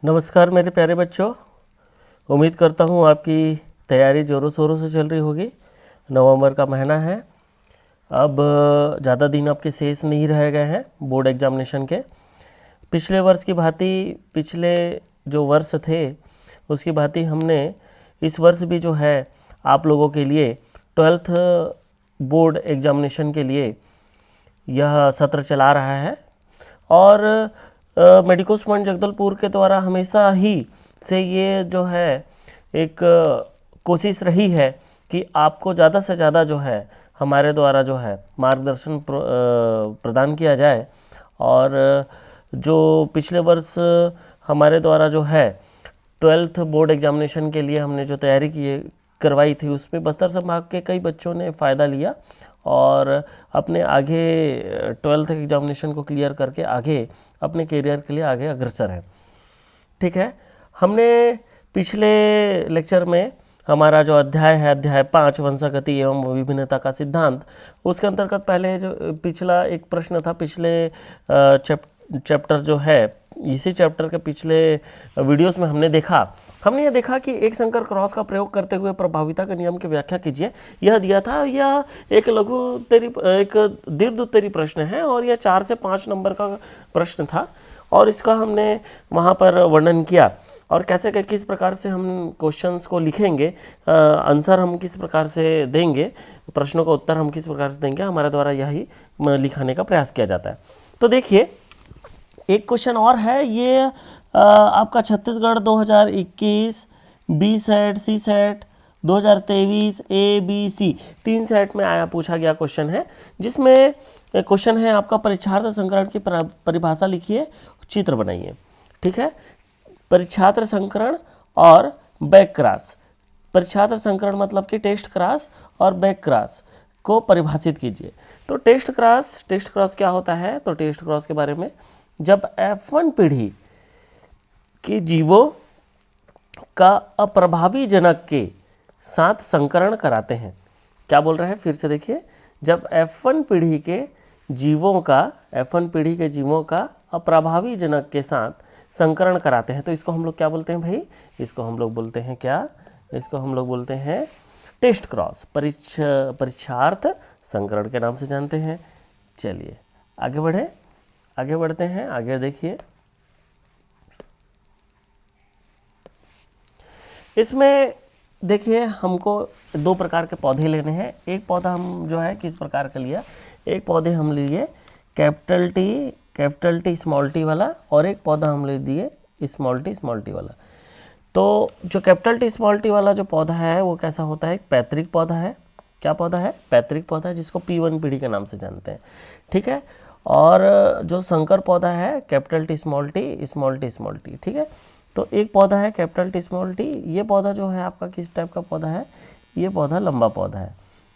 नमस्कार मेरे प्यारे बच्चों, उम्मीद करता हूँ आपकी तैयारी ज़ोरों शोरों से चल रही होगी। नवंबर का महीना है, अब ज़्यादा दिन आपके शेष नहीं रह गए हैं बोर्ड एग्जामिनेशन के। पिछले वर्ष की भांति पिछले जो वर्ष थे उसकी भांति हमने इस वर्ष भी जो है आप लोगों के लिए 12th बोर्ड एग्जामिनेशन के लिए यह सत्र चला रहा है। और मेडिकोस पॉइंट जगदलपुर के द्वारा हमेशा ही से ये जो है एक कोशिश रही है कि आपको ज़्यादा से ज़्यादा जो है हमारे द्वारा जो है मार्गदर्शन प्रदान किया जाए। और जो पिछले वर्ष हमारे द्वारा जो है 12th बोर्ड एग्जामिनेशन के लिए हमने जो तैयारी करवाई थी उसमें बस्तर संभाग के कई बच्चों ने फ़ायदा लिया और अपने आगे 12th एग्जामिनेशन को क्लियर करके आगे अपने करियर के लिए आगे अग्रसर है। ठीक है, हमने पिछले लेक्चर में हमारा जो अध्याय है अध्याय 5 वंशागति एवं विभिन्नता का सिद्धांत, उसके अंतर्गत पहले जो पिछला एक प्रश्न था पिछले चैप्टर जो है इसी चैप्टर के पिछले वीडियोस में हमने ये देखा कि एक संकर क्रॉस का प्रयोग करते हुए प्रभाविता के नियम की व्याख्या कीजिए। यह दिया था, यह एक एक दीर्घ उत्तरी प्रश्न है और यह 4 से 5 नंबर का प्रश्न था और इसका हमने वहाँ पर वर्णन किया और कैसे किस प्रकार से हम क्वेश्चंस को लिखेंगे, आंसर हम किस प्रकार से देंगे, प्रश्नों का उत्तर हम किस प्रकार से देंगे, हमारे द्वारा यही लिखाने का प्रयास किया जाता है। तो देखिए एक क्वेश्चन और है, ये आपका Chhattisgarh 2021 B set C set 2023 A B C 3 set में पूछा गया क्वेश्चन है, जिसमें क्वेश्चन है आपका परीक्षार्थ संकरण की परिभाषा लिखिए, चित्र बनाइए। ठीक है, परीक्षार्थ संकरण और बैक क्रॉस। परीक्षार्थ संकरण मतलब कि टेस्ट क्रॉस और बैक क्रॉस को परिभाषित कीजिए। तो टेस्ट क्रॉस क्या होता है? तो टेस्ट क्रॉस के बारे में, जब F1 पीढ़ी के जीवों का अप्रभावी जनक के साथ संकरण कराते हैं। क्या बोल रहे हैं? फिर से देखिए, जब F1 पीढ़ी के जीवों का अप्रभावी जनक के साथ संकरण कराते हैं तो इसको हम लोग क्या बोलते हैं भाई? इसको हम लोग बोलते हैं क्या? इसको हम लोग बोलते हैं टेस्ट क्रॉस, परीक्षार्थ संकरण के नाम से जानते हैं। चलिए आगे बढ़ते हैं। आगे देखिए, इसमें देखिए हमको 2 प्रकार के पौधे लेने हैं। एक पौधा हम जो है किस प्रकार का लिया, एक पौधे हम लिए कैपिटल टी स्मॉल टी वाला और एक पौधा हम ले दिए स्मॉल टी वाला। तो जो कैपिटल टी स्मॉल टी वाला जो पौधा है वो कैसा होता है? एक पैतृक पौधा है। क्या पौधा है? पैतृक पौधा है, जिसको P1 पीढ़ी के नाम से जानते हैं। ठीक है, और जो संकर पौधा है कैपिटल टी स्मॉल टी। ठीक है, तो एक पौधा है कैपिटल टी स्मॉल टी। ये पौधा जो है आपका किस टाइप का पौधा है? ये पौधा लंबा पौधा है।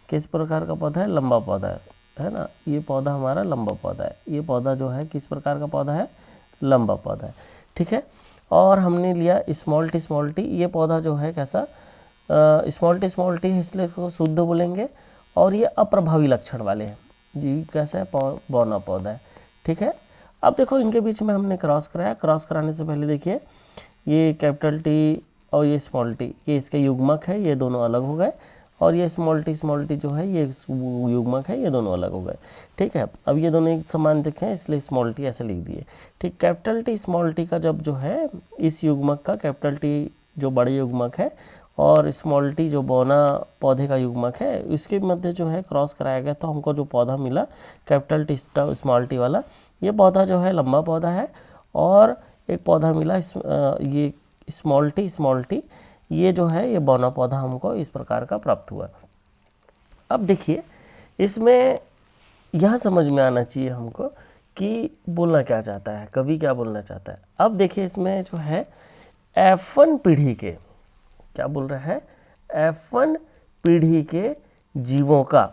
किस प्रकार का पौधा है? लंबा पौधा है ना। ये पौधा हमारा लंबा पौधा है। ये पौधा जो है किस प्रकार का पौधा है? लंबा पौधा है। ठीक है, और हमने लिया स्मॉल टी। ये पौधा जो है कैसा? स्मॉल टी इसलिए इसको शुद्ध बोलेंगे और ये अप्रभावी लक्षण वाले हैं जी। कैसा है? बौना पौधा है। ठीक है, अब देखो इनके बीच में हमने क्रॉस कराया। क्रॉस कराने से पहले देखिए, ये कैपिटल टी और ये स्मॉल टी, ये इसके युग्मक है, ये दोनों अलग हो गए। और ये स्मॉल टी जो है ये युग्मक है, ये दोनों अलग हो गए। ठीक है, अब ये दोनों एक समान दिखे इसलिए स्मॉल टी ऐसे लिख दिए। ठीक, कैपिटल टी स्मॉल टी का जब जो है इस युग्मक का, कैपिटल टी जो बड़े युग्मक है और स्मॉल टी जो बौना पौधे का युग्मक है, इसके मध्य जो है क्रॉस कराया गया तो हमको जो पौधा मिला कैपिटल टी स्मॉल टी वाला, ये पौधा जो है लंबा पौधा है। और एक पौधा मिला ये स्मॉल टी, ये जो है ये बौना पौधा हमको इस प्रकार का प्राप्त हुआ। अब देखिए इसमें यह समझ में आना चाहिए हमको कि बोलना क्या चाहता है, कवि क्या बोलना चाहता है। अब देखिए इसमें जो है F1 पीढ़ी के, क्या बोल रहा है? F1 पीढ़ी के जीवों का,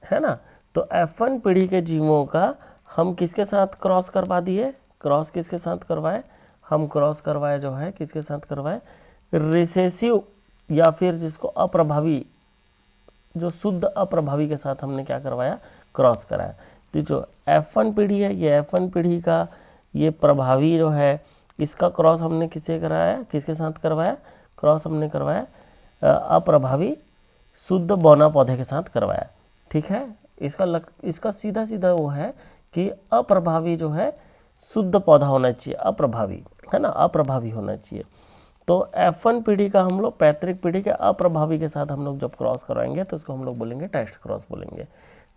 है ना। तो F1 पीढ़ी के जीवों का हम किसके साथ क्रॉस करवा दिए? क्रॉस किसके साथ करवाए? हम क्रॉस करवाए जो है किसके साथ करवाए? रिसेसिव या फिर जिसको अप्रभावी, जो शुद्ध अप्रभावी के साथ हमने क्या करवाया? क्रॉस कराया। तो जो F1 पीढ़ी है, ये F1 पीढ़ी का ये प्रभावी जो है इसका क्रॉस हमने किससे कराया, किसके साथ करवाया, क्रॉस हमने करवाया अप्रभावी शुद्ध बौना पौधे के साथ करवाया। ठीक है, इसका सीधा सीधा वो है कि अप्रभावी जो है शुद्ध पौधा होना चाहिए, अप्रभावी है ना, अप्रभावी होना चाहिए। तो F1 पीढ़ी का हम लोग पैतृक पीढ़ी के अप्रभावी के साथ हम लोग जब क्रॉस कराएंगे तो उसको हम लोग बोलेंगे टेस्ट क्रॉस बोलेंगे।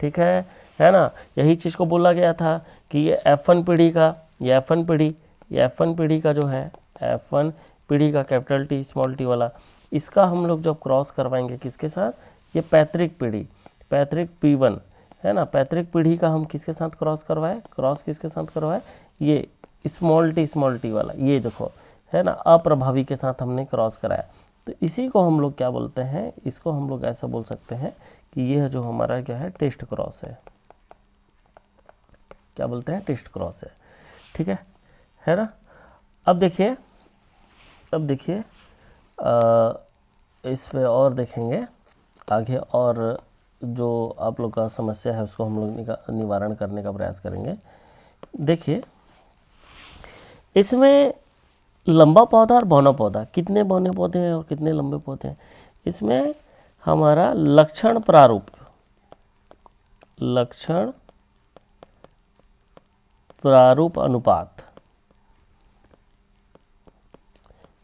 ठीक है ना। यही चीज़ को बोला गया था कि ये F1 पीढ़ी का, ये F1 पीढ़ी, ये F1 पीढ़ी का जो है, F1 पीढ़ी का कैपिटल T स्मॉल t वाला, इसका हम लोग जब क्रॉस करवाएंगे किसके साथ, ये पैतृक पीढ़ी, पैतृक P1 है ना, पैतृक पीढ़ी का हम किसके साथ क्रॉस करवाए, क्रॉस किसके साथ करवाए, ये स्मॉल t वाला, ये देखो है ना, अप्रभावी के साथ हमने क्रॉस कराया। तो इसी को हम लोग क्या बोलते हैं, इसको हम लोग ऐसा बोल सकते हैं कि यह जो हमारा क्या है, टेस्ट क्रॉस है। क्या बोलते हैं, टेस्ट क्रॉस है। ठीक है ना। अब देखिए इस पे और देखेंगे आगे, और जो आप लोग का समस्या है उसको हम लोग निवारण करने का प्रयास करेंगे। देखिए इसमें लंबा पौधा और बौना पौधा, कितने बौने पौधे हैं और कितने लंबे पौधे हैं। इसमें हमारा लक्षण प्रारूप अनुपात,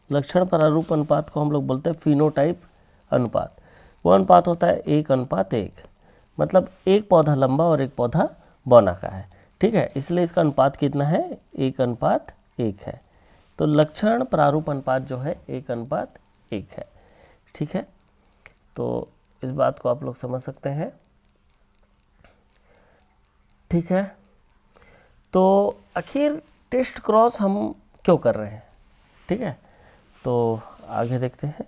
लक्षण प्रारूप अनुपात को हम लोग बोलते हैं फिनोटाइप अनुपात। वो अनुपात होता है 1:1, मतलब एक पौधा लंबा और एक पौधा बौना का है। ठीक है, इसलिए इसका अनुपात कितना है, 1:1 है। तो लक्षण प्रारूप अनुपात जो है 1:1 है। ठीक है, तो इस बात को आप लोग समझ सकते हैं। ठीक है, तो आखिर टेस्ट क्रॉस हम क्यों कर रहे हैं। ठीक है, तो आगे देखते हैं।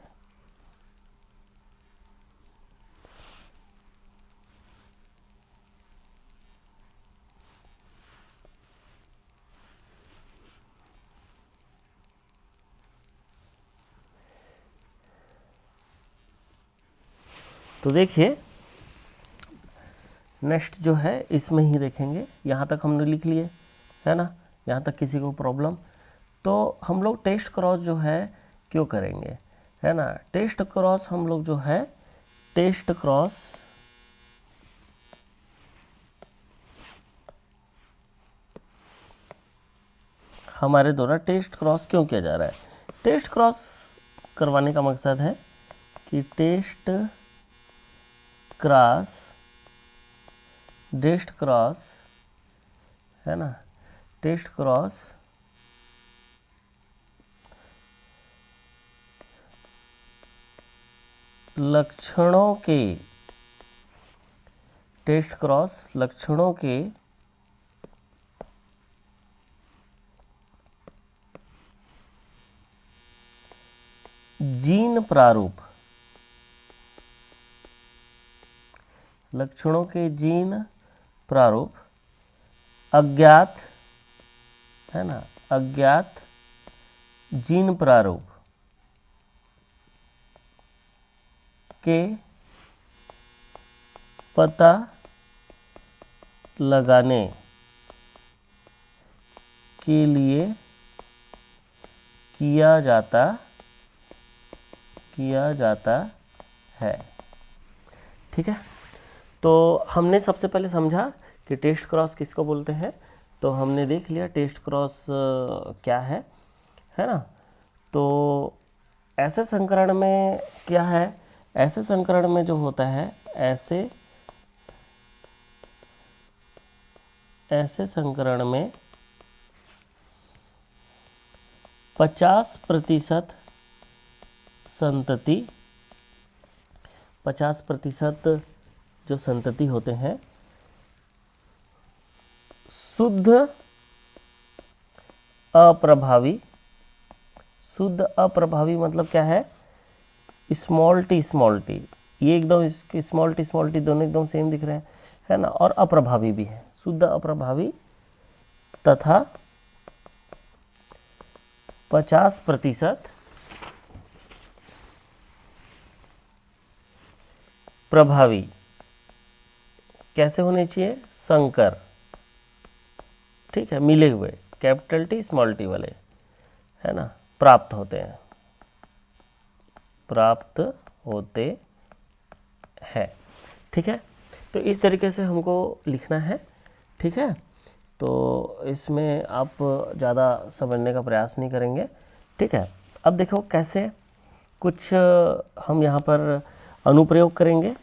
तो देखिए नेक्स्ट जो है इसमें ही देखेंगे, यहाँ तक हमने लिख लिए है ना, यहाँ तक किसी को प्रॉब्लम। तो हम लोग टेस्ट क्रॉस जो है क्यों करेंगे, है ना। टेस्ट क्रॉस हम लोग जो है, टेस्ट क्रॉस हमारे द्वारा टेस्ट क्रॉस क्यों किया जा रहा है। टेस्ट क्रॉस करवाने का मकसद है कि टेस्ट क्रॉस है ना, टेस्ट क्रॉस लक्षणों के जीन प्रारूप, लक्षणों के जीन प्रारूप अज्ञात है ना, अज्ञात जीन प्रारूप के पता लगाने के लिए किया जाता है। ठीक है, तो हमने सबसे पहले समझा कि टेस्ट क्रॉस किसको बोलते हैं। तो हमने देख लिया टेस्ट क्रॉस क्या है ना। तो ऐसे संकरण में क्या है, ऐसे संकरण में जो होता है, ऐसे संकरण में 50% संतति, 50% जो संतति होते हैं शुद्ध अप्रभावी मतलब क्या है, स्मॉल टी, ये एकदम स्मॉल टी दोनों एकदम सेम दिख रहे हैं है ना, और अप्रभावी भी है, शुद्ध अप्रभावी तथा 50% प्रभावी कैसे होने चाहिए, संकर। ठीक है, मिले हुए कैपिटल टी स्मॉल टी वाले है ना, प्राप्त होते हैं, प्राप्त होते हैं। ठीक है, तो इस तरीके से हमको लिखना है। ठीक है, तो इसमें आप ज़्यादा समझने का प्रयास नहीं करेंगे। ठीक है, अब देखो कैसे कुछ हम यहाँ पर अनुप्रयोग करेंगे।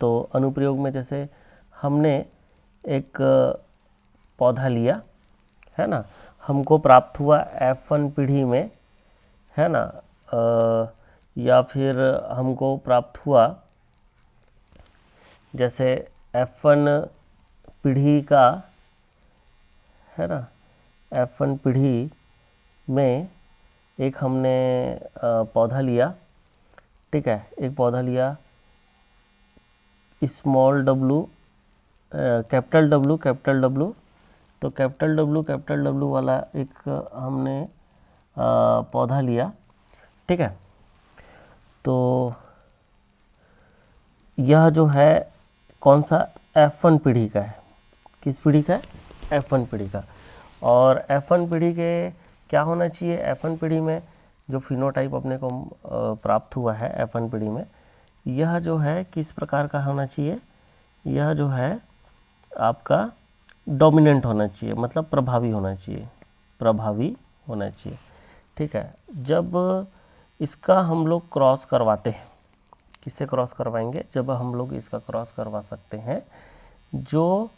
तो अनुप्रयोग में जैसे हमने एक पौधा लिया, है ना, हमको प्राप्त हुआ F1 पीढ़ी में, है ना, या फिर हमको प्राप्त हुआ जैसे F1 पीढ़ी का, है ना, F1 पीढ़ी में एक हमने पौधा लिया। ठीक है, एक पौधा लिया स्मॉल w, कैपिटल W, तो कैपिटल W वाला एक हमने पौधा लिया। ठीक है, तो यह जो है कौन सा F1 पीढ़ी का है, किस पीढ़ी का है, F1 पीढ़ी का। और F1 पीढ़ी के क्या होना चाहिए, F1 पीढ़ी में जो फिनोटाइप अपने को प्राप्त हुआ है F1 पीढ़ी में, यह जो है किस प्रकार का होना चाहिए, यह जो है आपका डोमिनेंट होना चाहिए, मतलब प्रभावी होना चाहिए, प्रभावी होना चाहिए। ठीक है, जब इसका हम लोग क्रॉस करवाते हैं, किससे क्रॉस करवाएंगे, जब हम लोग इसका क्रॉस करवा सकते हैं जो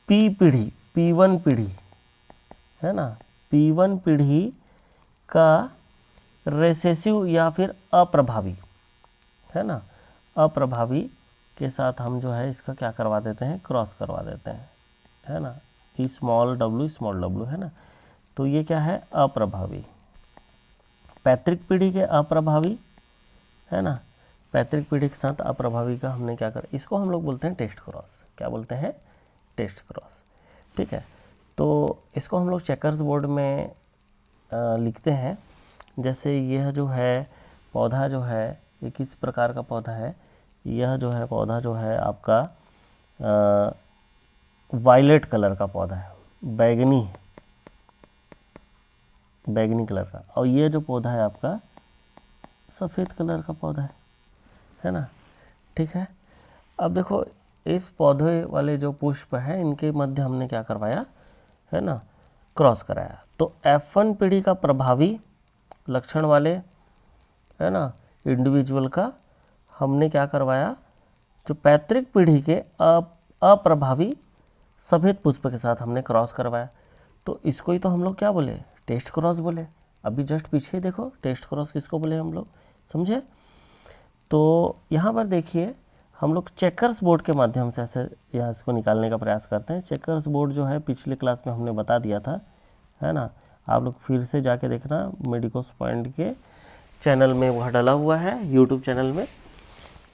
P पीढ़ी, P1 पीढ़ी, है ना, P1 पीढ़ी का रेसेसिव या फिर अप्रभावी, है ना, अप्रभावी के साथ हम जो है इसका क्या करवा देते हैं, क्रॉस करवा देते हैं, है ना, स्मॉल w, है ना। तो ये क्या है, अप्रभावी। पैतृक पीढ़ी के अप्रभावी, है ना, पैतृक पीढ़ी के साथ अप्रभावी का हमने क्या कर, इसको हम लोग बोलते हैं टेस्ट क्रॉस। क्या बोलते हैं, टेस्ट क्रॉस। ठीक है, तो इसको हम लोग चेकर्स बोर्ड में लिखते हैं। जैसे यह जो है पौधा जो है, ये किस प्रकार का पौधा है, यह जो है पौधा जो है आपका वायलेट कलर का पौधा है, बैगनी कलर का। और ये जो पौधा है आपका सफ़ेद कलर का पौधा है ना। ठीक है, अब देखो इस पौधे वाले जो पुष्प है इनके मध्य हमने क्या करवाया, है ना, क्रॉस कराया। तो F1 पीढ़ी का प्रभावी लक्षण वाले, है ना, इंडिविजुअल का हमने क्या करवाया, जो पैतृक पीढ़ी के अप्रभावी सफ़ेद पुष्प के साथ हमने क्रॉस करवाया। तो इसको ही तो हम लोग क्या बोले, टेस्ट क्रॉस बोले। अभी जस्ट पीछे देखो टेस्ट क्रॉस किसको बोले हम लोग, समझे। तो यहाँ पर देखिए हम लोग चेकर्स बोर्ड के माध्यम से ऐसे यहाँ इसको निकालने का प्रयास करते हैं। चेकर्स बोर्ड जो है पिछले क्लास में हमने बता दिया था, है ना, आप लोग फिर से जाके देखना, मेडिकोस पॉइंट के चैनल में वह डला हुआ है, यूट्यूब चैनल में।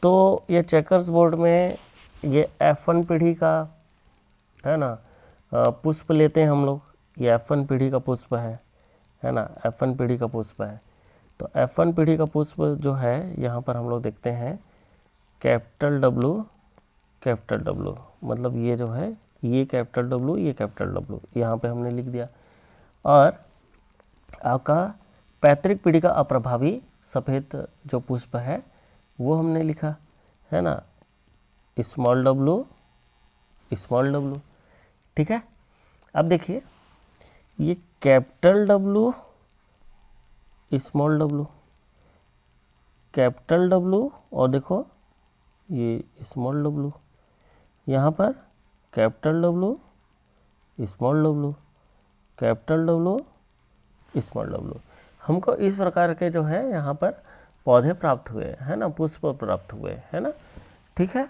तो ये चेकर्स बोर्ड में ये F1 पीढ़ी का, है ना, पुष्प लेते हैं हम लोग। ये F1 पीढ़ी का पुष्प है ना, F1 पीढ़ी का पुष्प है। तो F1 पीढ़ी का पुष्प जो है यहाँ पर हम लोग देखते हैं कैपिटल W, मतलब ये जो है ये कैपिटल W, ये कैपिटल W, यहाँ पे हमने लिख दिया। और आपका पैतृक पीढ़ी का अप्रभावी सफ़ेद जो पुष्प है वो हमने लिखा, है ना, स्मॉल w। ठीक है, अब देखिए ये capital W, small w, capital W, और देखो ये स्मॉल w, यहाँ पर capital W, small w, capital W, small w। हमको इस प्रकार के जो है यहाँ पर पौधे प्राप्त हुए, है ना, पुष्प प्राप्त हुए, है ना। ठीक है,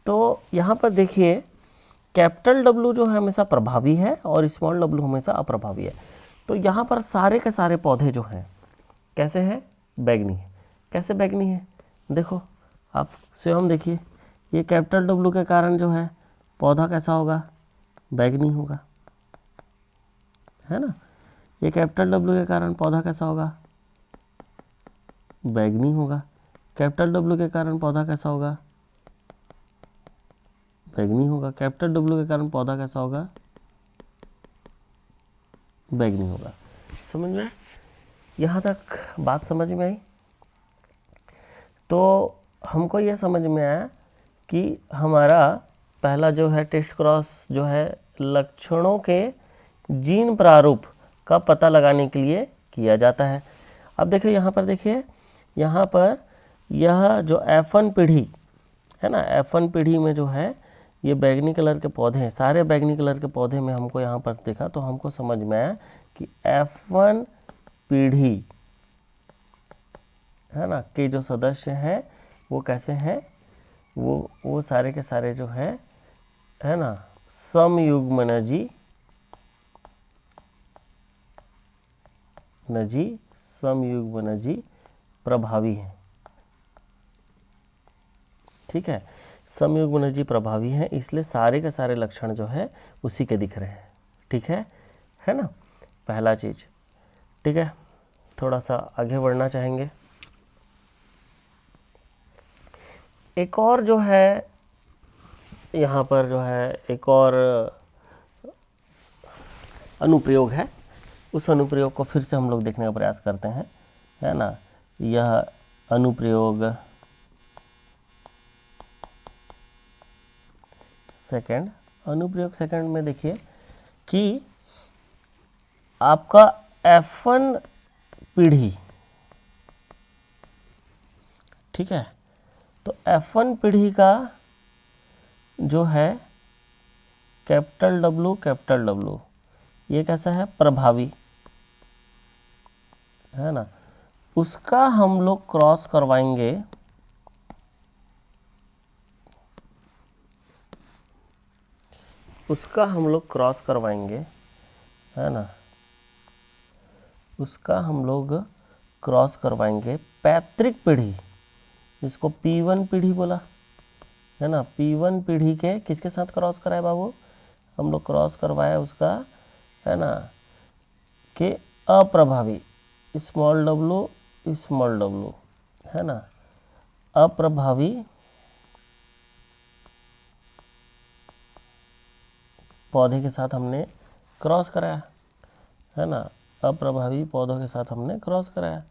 तो यहाँ पर देखिए कैपिटल W जो है हमेशा प्रभावी है और स्मॉल w हमेशा अप्रभावी है। तो यहाँ पर सारे के सारे पौधे जो हैं कैसे हैं, बैगनी है। कैसे बैगनी है, देखो आप स्वयं देखिए, ये कैपिटल W के कारण जो है पौधा कैसा होगा, बैगनी होगा, है ना। ये कैपिटल W के कारण पौधा कैसा होगा, बैगनी होगा। कैपिटल W के कारण पौधा कैसा होगा, बैगनी होगा। कैपिटल W के कारण पौधा कैसा होगा, बैगनी होगा। समझ में? यहाँ तक बात समझ में आई? तो हमको ये समझ में आया कि हमारा पहला जो है टेस्ट क्रॉस जो है लक्षणों के जीन प्रारूप का पता लगाने के लिए किया जाता है। अब देखिए यहाँ पर, देखिए यहाँ पर यह जो F1 पीढ़ी है ना, F1 पीढ़ी में जो है ये बैगनी कलर के पौधे हैं, सारे बैगनी कलर के पौधे में हमको यहाँ पर देखा तो हमको समझ में आया कि F1 पीढ़ी है ना के जो सदस्य हैं वो कैसे हैं, वो सारे के सारे जो है ना समयुग्मनजी समयुग्मनजी प्रभावी हैं। ठीक है, समयुग्मनजी प्रभावी हैं, इसलिए सारे के सारे लक्षण जो है उसी के दिख रहे हैं। ठीक है ना, पहला चीज। ठीक है, थोड़ा सा आगे बढ़ना चाहेंगे। एक और जो है यहाँ पर जो है एक और अनुप्रयोग है, उस अनुप्रयोग को फिर से हम लोग देखने का प्रयास करते हैं, है ना। यह अनुप्रयोग सेकंड में देखिए कि आपका F1 पीढ़ी, ठीक है, तो F1 पीढ़ी का जो है कैपिटल W ये कैसा है, प्रभावी है ना, उसका हम लोग क्रॉस करवाएंगे है ना, उसका हम लोग क्रॉस करवाएंगे पैतृक पीढ़ी, जिसको P1 पीढ़ी बोला है ना। P1 पीढ़ी के किसके साथ क्रॉस कराए बाबू, हम लोग क्रॉस करवाया उसका है ना के अप्रभावी स्मॉल w है ना, अप्रभावी पौधे के साथ हमने क्रॉस कराया है ना, अप्रभावी पौधों के साथ हमने क्रॉस कराया।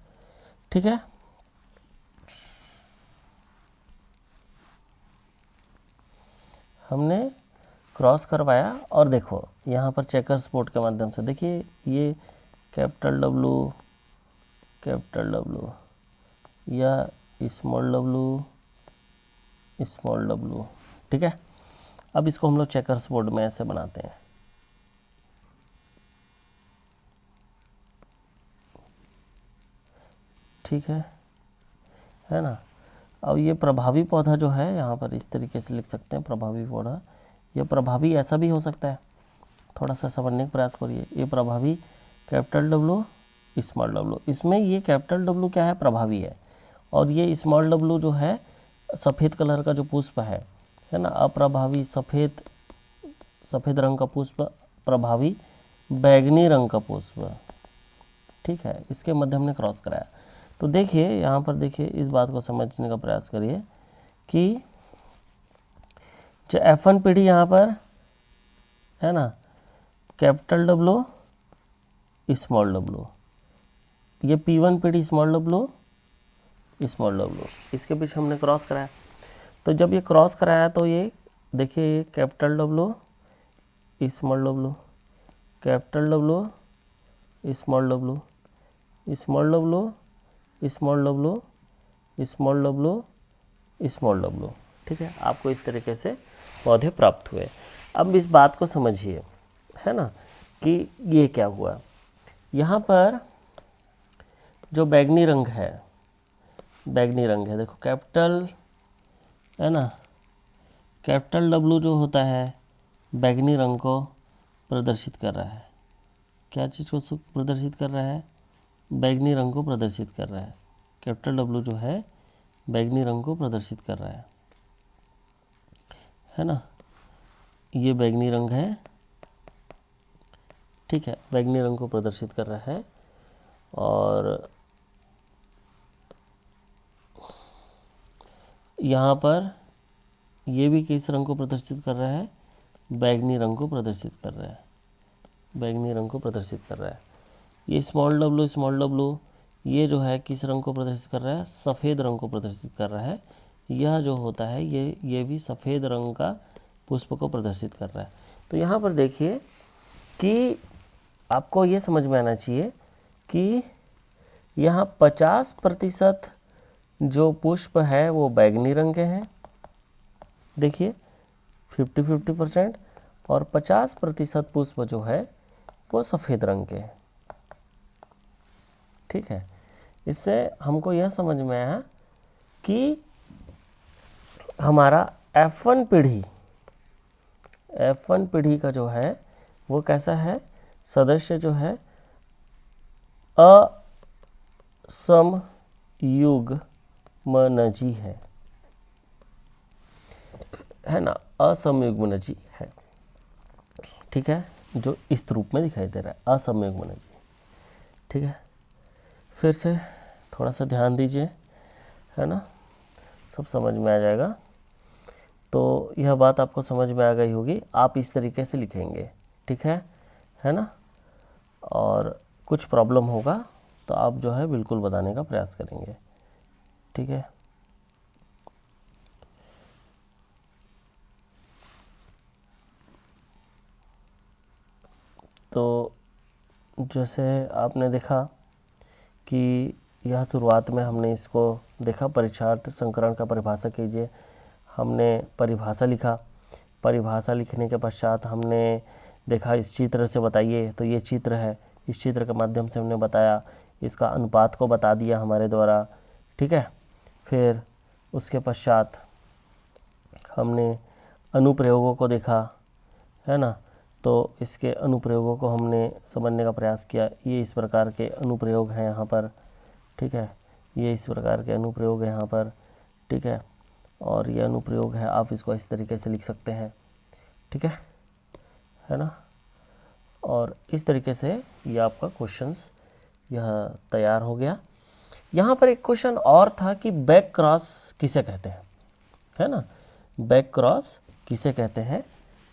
ठीक है, हमने क्रॉस करवाया और देखो यहाँ पर चेकर्स बोर्ड के माध्यम से देखिए ये कैपिटल W या स्मॉल w, ठीक है। अब इसको हम लोग चेकर्स बोर्ड में ऐसे बनाते हैं, ठीक है ना। अब ये प्रभावी पौधा जो है यहाँ पर इस तरीके से लिख सकते हैं, प्रभावी पौधा। ये प्रभावी ऐसा भी हो सकता है, थोड़ा सा समझने का प्रयास करिए। ये प्रभावी कैपिटल W स्मॉल w, इसमें ये कैपिटल W क्या है, प्रभावी है, और ये स्मॉल w जो है सफ़ेद कलर का जो पुष्प है ना, अप्रभावी सफ़ेद रंग का पुष्प, प्रभावी बैगनी रंग का पुष्प। ठीक है, इसके मध्य हमने क्रॉस कराया। तो देखिए यहाँ पर, देखिए इस बात को समझने का प्रयास करिए कि जो F1 पीढ़ी यहाँ पर है ना कैपिटल W स्मॉल w, ये P1 पीढ़ी स्मॉल w, इसके बीच हमने क्रॉस कराया। तो जब ये क्रॉस कराया तो ये देखिए ये capital W small w, capital W small w, small w small w। ठीक है, आपको इस तरीके से पौधे प्राप्त हुए। अब इस बात को समझिए है ना कि ये क्या हुआ, यहाँ पर जो बैगनी रंग है देखो कैपिटल है ना, कैपिटल W जो होता है बैगनी रंग को प्रदर्शित कर रहा है। क्या चीज़ को प्रदर्शित कर रहा है, बैगनी रंग को प्रदर्शित कर रहा है। कैपिटल W जो है बैगनी रंग को प्रदर्शित कर रहा है ना, ये बैगनी रंग है, ठीक है, बैगनी रंग को प्रदर्शित कर रहा है। और यहाँ पर ये भी किस रंग को प्रदर्शित कर रहा है, बैगनी रंग को प्रदर्शित कर रहा है, बैंगनी रंग को प्रदर्शित कर रहा है। ये स्मॉल w ये जो है किस रंग को प्रदर्शित कर रहा है? सफ़ेद रंग को प्रदर्शित कर रहा है। यह जो होता है ये भी सफ़ेद रंग का पुष्प को प्रदर्शित कर रहा है। तो यहाँ पर देखिए कि आपको ये समझ में आना चाहिए कि यहाँ 50% जो पुष्प है वो बैंगनी रंग के हैं, देखिए 50-50%, और 50% पुष्प जो है वो सफ़ेद रंग के हैं। ठीक है, इससे हमको यह समझ में आया कि हमारा F1 पीढ़ी का जो है वो कैसा है? सदस्य जो है असमयुग्मनजी है ना, असमयुग्मनजी है। ठीक है, जो इस रूप में दिखाई दे रहा है असमयुग्मनजी। ठीक है, फिर से थोड़ा सा ध्यान दीजिए, है ना, सब समझ में आ जाएगा। तो यह बात आपको समझ में आ गई होगी, आप इस तरीके से लिखेंगे। ठीक है ना, और कुछ प्रॉब्लम होगा तो आप जो है बिल्कुल बताने का प्रयास करेंगे। ठीक है, तो जैसे आपने देखा कि यह शुरुआत में हमने इसको देखा, परीक्षार्थ संकरण का परिभाषा कीजिए। हमने परिभाषा लिखा, परिभाषा लिखने के पश्चात हमने देखा इस चित्र से बताइए, तो ये चित्र है, इस चित्र के माध्यम से हमने बताया, इसका अनुपात को बता दिया हमारे द्वारा। ठीक है, फिर उसके पश्चात हमने अनुप्रयोगों को देखा, है ना, तो इसके अनुप्रयोगों को हमने समझने का प्रयास किया। ये इस प्रकार के अनुप्रयोग हैं यहाँ पर। ठीक है, ये इस प्रकार के अनुप्रयोग हैं यहाँ पर। ठीक है, और ये अनुप्रयोग है, आप इसको इस तरीके से लिख सकते हैं। ठीक है ना, और इस तरीके से ये आपका क्वेश्चंस यह तैयार हो गया। यहाँ पर एक क्वेश्चन और था कि बैक क्रॉस किसे कहते हैं, है ना, बैक क्रॉस किसे कहते हैं,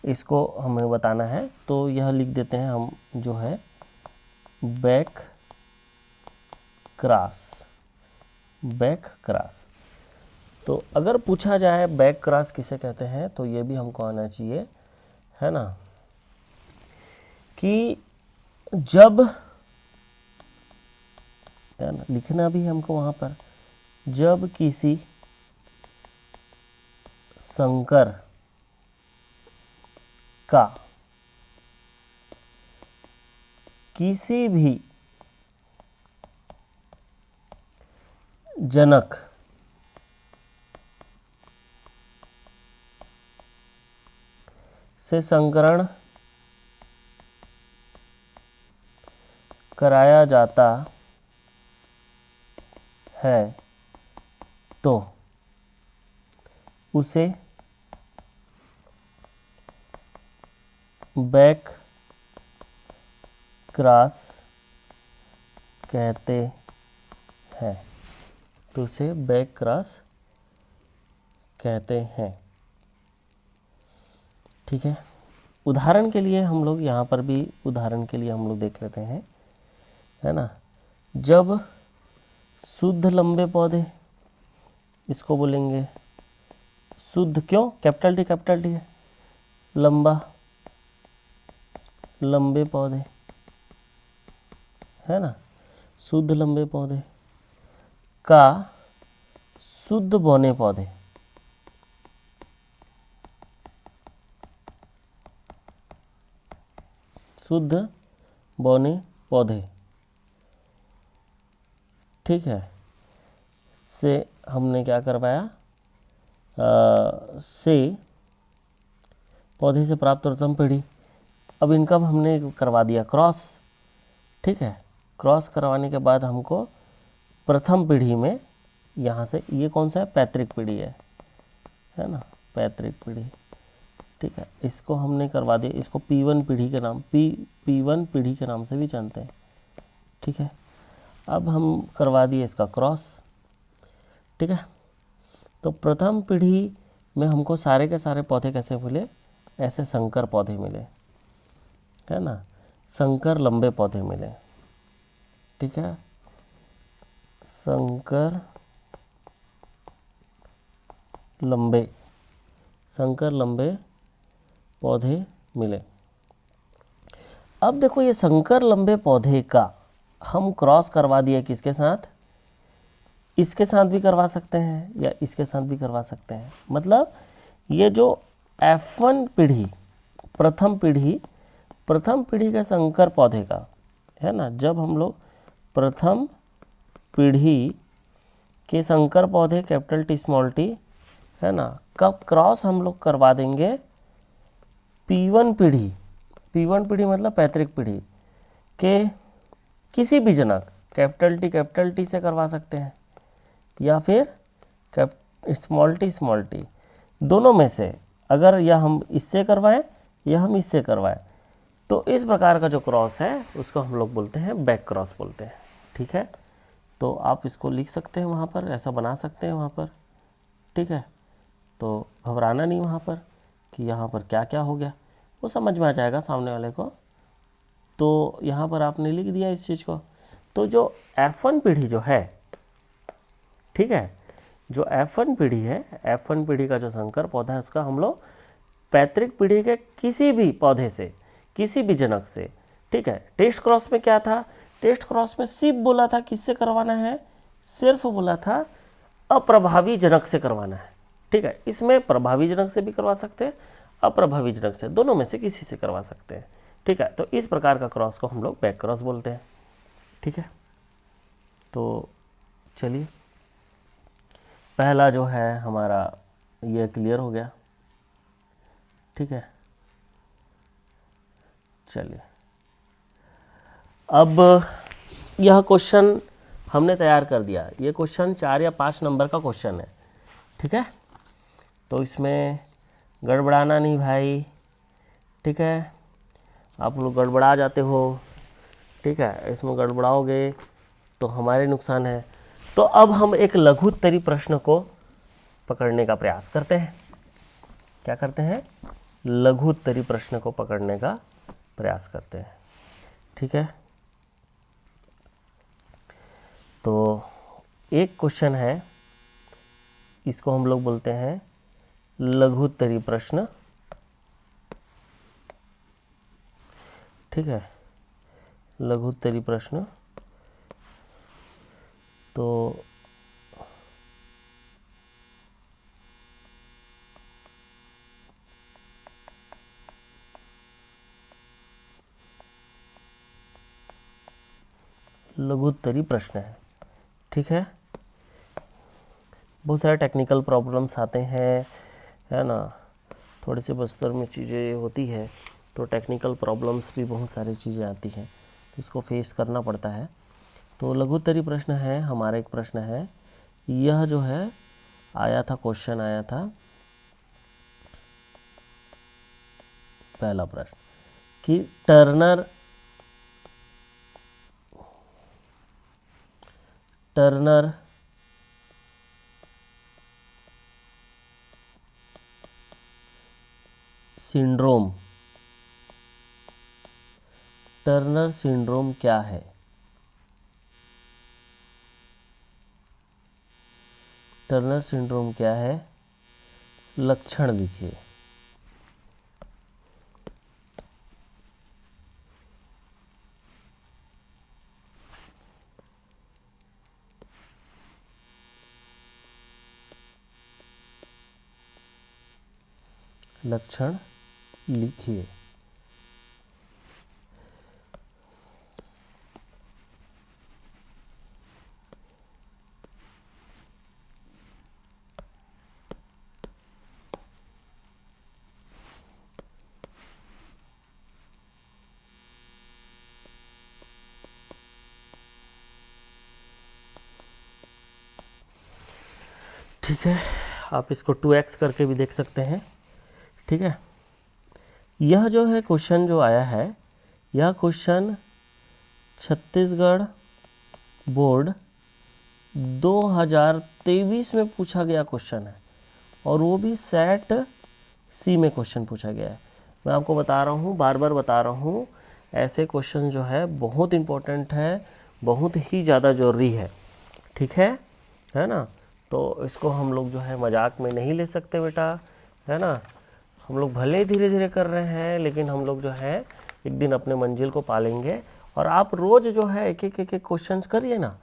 इसको हमें बताना है। तो यह लिख देते हैं हम जो है बैक क्रॉस। तो अगर पूछा जाए बैक क्रॉस किसे कहते हैं तो ये भी हमको आना चाहिए, है ना, कि जब, है ना, लिखना भी हमको वहाँ पर, जब किसी संकर का किसी भी जनक से संकरण कराया जाता है तो उसे बैक क्रॉस कहते हैं, तो उसे बैक क्रॉस कहते हैं। ठीक है, उदाहरण के लिए हम लोग यहाँ पर भी उदाहरण के लिए हम लोग देख लेते हैं, है ना, जब शुद्ध लंबे पौधे, इसको बोलेंगे शुद्ध, क्यों, कैपिटल टी है, लंबे पौधे, है ना, शुद्ध लंबे पौधे का शुद्ध बौने पौधे, शुद्ध बौने पौधे, ठीक है, से हमने क्या करवाया, से पौधे से प्राप्त प्रथम पीढ़ी। अब इनका हमने करवा दिया क्रॉस। ठीक है, क्रॉस करवाने के बाद हमको प्रथम पीढ़ी में यहाँ से, ये कौन सा है, पैतृक पीढ़ी है ना, पैतृक पीढ़ी। ठीक है, इसको हमने करवा दिया, इसको P1 पीढ़ी के नाम, P1 पीढ़ी के नाम से भी जानते हैं। ठीक है, अब हम करवा दिए इसका क्रॉस। ठीक है, तो प्रथम पीढ़ी में हमको सारे के सारे पौधे कैसे मिले, ऐसे संकर पौधे मिले, है ना, संकर लंबे पौधे मिले। ठीक है, संकर लंबे पौधे मिले। अब देखो ये संकर लंबे पौधे का हम क्रॉस करवा दिए किसके साथ, इसके साथ भी करवा सकते हैं या इसके साथ भी करवा सकते हैं। मतलब ये जो F1 पीढ़ी, प्रथम पीढ़ी के संकर पौधे का है ना, जब हम लोग प्रथम पीढ़ी के संकर पौधे कैपिटल टी स्मॉल टी है ना, कब क्रॉस हम लोग करवा देंगे P1 पीढ़ी मतलब पैतृक पीढ़ी के किसी भी जनक कैपिटल टी से करवा सकते हैं या फिर स्मॉल टी दोनों में से, अगर या हम इससे करवाएं या हम इससे करवाएं, तो इस प्रकार का जो क्रॉस है उसको हम लोग बोलते हैं बैक क्रॉस बोलते हैं। ठीक है, तो आप इसको लिख सकते हैं वहाँ पर, ऐसा बना सकते हैं वहाँ पर। ठीक है, तो घबराना नहीं वहाँ पर कि यहाँ पर क्या क्या हो गया, वो समझ में आ जाएगा सामने वाले को। तो यहाँ पर आपने लिख दिया इस चीज़ को। तो जो F1 पीढ़ी जो है, ठीक है, जो F1 पीढ़ी है, F1 पीढ़ी का जो संकर पौधा है उसका हम लोग पैतृक पीढ़ी के किसी भी पौधे से, किसी भी जनक से, ठीक है। टेस्ट क्रॉस में क्या था, टेस्ट क्रॉस में सिर्फ बोला था किससे करवाना है, सिर्फ बोला था अप्रभावी जनक से करवाना है। ठीक है, इसमें प्रभावी जनक से भी करवा सकते हैं, अप्रभावी जनक से, दोनों में से किसी से करवा सकते हैं। ठीक है, तो इस प्रकार का क्रॉस को हम लोग बैक क्रॉस बोलते हैं। ठीक है, तो चलिए पहला जो है हमारा ये क्लियर हो गया। ठीक है, चलिए अब यह क्वेश्चन हमने तैयार कर दिया। ये क्वेश्चन 4 या 5 नंबर का क्वेश्चन है। ठीक है, तो इसमें गड़बड़ाना नहीं भाई। ठीक है, आप लोग गड़बड़ा जाते हो। ठीक है, इसमें गड़बड़ाओगे तो हमारे नुकसान है। तो अब हम एक लघु उत्तरी प्रश्न को पकड़ने का प्रयास करते हैं। क्या करते हैं, लघु उत्तरी प्रश्न को पकड़ने का प्रयास करते हैं। ठीक है, तो एक क्वेश्चन है, इसको हम लोग बोलते हैं लघु उत्तरी प्रश्न। ठीक है, लघु उत्तरी प्रश्न। तो लघु उत्तरी प्रश्न है। ठीक है, बहुत सारे टेक्निकल प्रॉब्लम्स आते हैं, है ना, थोड़े से बस्तर में चीज़ें होती है, तो टेक्निकल प्रॉब्लम्स भी बहुत सारी चीज़ें आती हैं, तो इसको फेस करना पड़ता है। तो लघु उत्तरी प्रश्न है, हमारा एक प्रश्न है, यह जो है आया था, क्वेश्चन आया था, पहला प्रश्न कि टर्नर सिंड्रोम क्या है। टर्नर सिंड्रोम क्या है, लक्षण लिखिए। लक्षण लिखिए। ठीक है, आप इसको 2x करके भी देख सकते हैं। ठीक है, यह जो है क्वेश्चन जो आया है, यह क्वेश्चन छत्तीसगढ़ बोर्ड 2023 में पूछा गया क्वेश्चन है, और वो भी सेट सी में क्वेश्चन पूछा गया है। मैं आपको बता रहा हूँ, बार बार बता रहा हूँ, ऐसे क्वेश्चन जो है बहुत इम्पोर्टेंट है, बहुत ही ज़्यादा ज़रूरी है, ठीक है ना। तो इसको हम लोग जो है मजाक में नहीं ले सकते बेटा, है ना। हम लोग भले ही धीरे धीरे कर रहे हैं, लेकिन हम लोग जो है एक दिन अपने मंजिल को पालेंगे। और आप रोज़ जो है एक एक क्वेश्चंस करिए ना,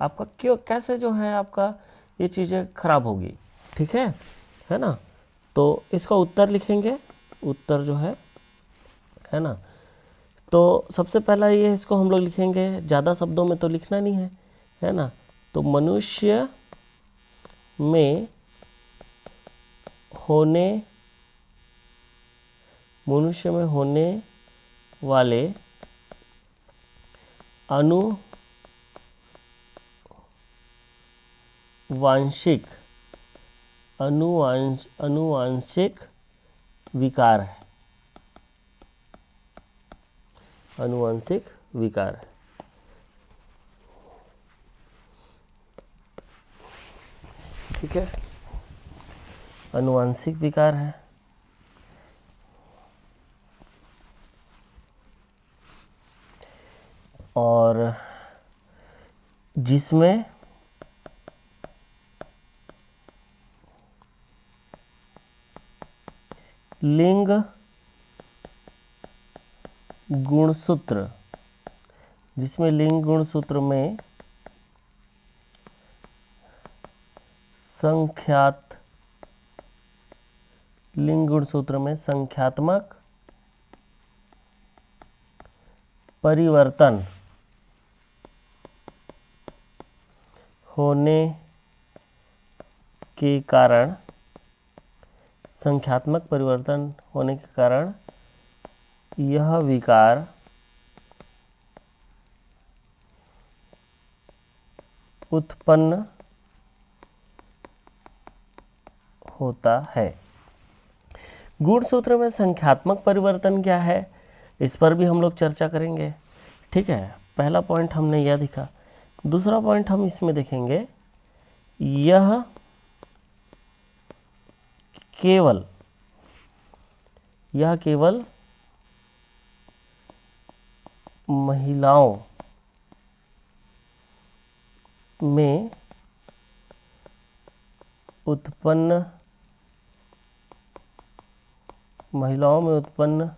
आपका क्यों कैसे जो है आपका ये चीज़ें खराब होगी, ठीक है ना। तो इसका उत्तर लिखेंगे, उत्तर जो है ना। तो सबसे पहला ये इसको हम लोग लिखेंगे, ज़्यादा शब्दों में तो लिखना नहीं है ना। तो मनुष्य में होने वाले अनुवांशिक विकार है, अनुवांशिक विकार है, ठीक है। अनुवांशिक विकार है और जिसमें लिंग गुणसूत्र, में संख्यात्मक परिवर्तन होने के कारण, यह विकार उत्पन्न होता है। गुणसूत्र में संख्यात्मक परिवर्तन क्या है, इस पर भी हम लोग चर्चा करेंगे, ठीक है। पहला पॉइंट हमने यह देखा। दूसरा पॉइंट हम इसमें देखेंगे, यह केवल महिलाओं में उत्पन्न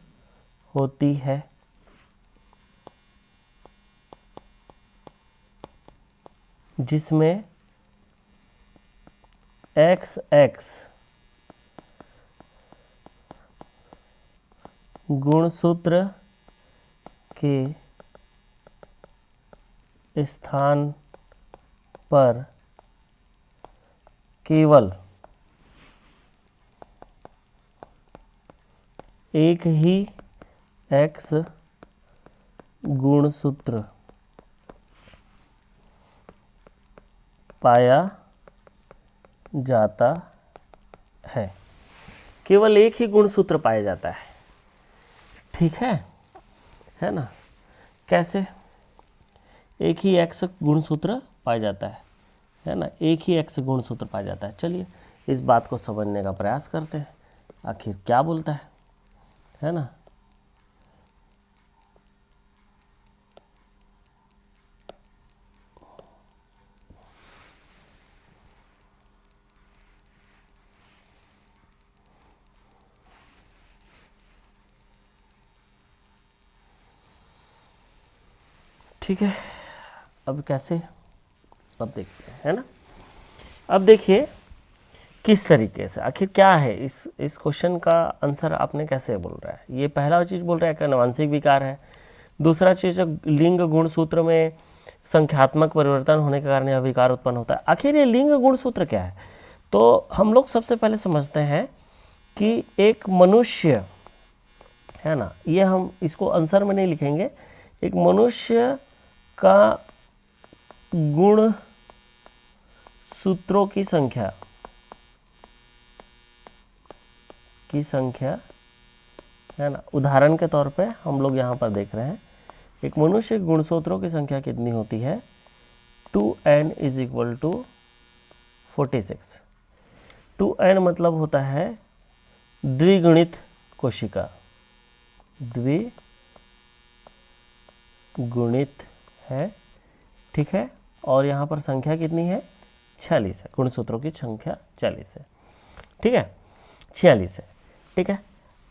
होती है, जिसमें XX गुणसूत्र के स्थान पर केवल एक ही X गुणसूत्र पाया जाता है, केवल एक ही गुणसूत्र पाया जाता है, ठीक है ना। कैसे एक ही X गुणसूत्र पाया जाता है ना, एक ही X गुणसूत्र पाया जाता है। चलिए इस बात को समझने का प्रयास करते हैं, आखिर क्या बोलता है ना। ठीक है, अब कैसे, अब देखते हैं, है ना। अब देखिए किस तरीके से, आखिर क्या है इस क्वेश्चन का आंसर आपने कैसे बोल रहा है। ये पहला चीज़ बोल रहा है कि अनुवांशिक विकार है। दूसरा चीज़, लिंग गुणसूत्र में संख्यात्मक परिवर्तन होने के कारण यह विकार उत्पन्न होता है। आखिर ये लिंग गुणसूत्र क्या है, तो हम लोग सबसे पहले समझते हैं कि एक मनुष्य, है ना, ये हम इसको आंसर में नहीं लिखेंगे, एक मनुष्य का गुण सूत्रों की संख्या है ना। उदाहरण के तौर पे हम लोग यहाँ पर देख रहे हैं, एक मनुष्य गुणसूत्रों की संख्या कितनी होती है, 2n = 46। 2n मतलब होता है द्विगुणित कोशिका, द्विगुणित गुणित है, ठीक है। और यहाँ पर संख्या कितनी है, 46 है, गुणसूत्रों की संख्या 40 है, ठीक है, 46 है, ठीक है।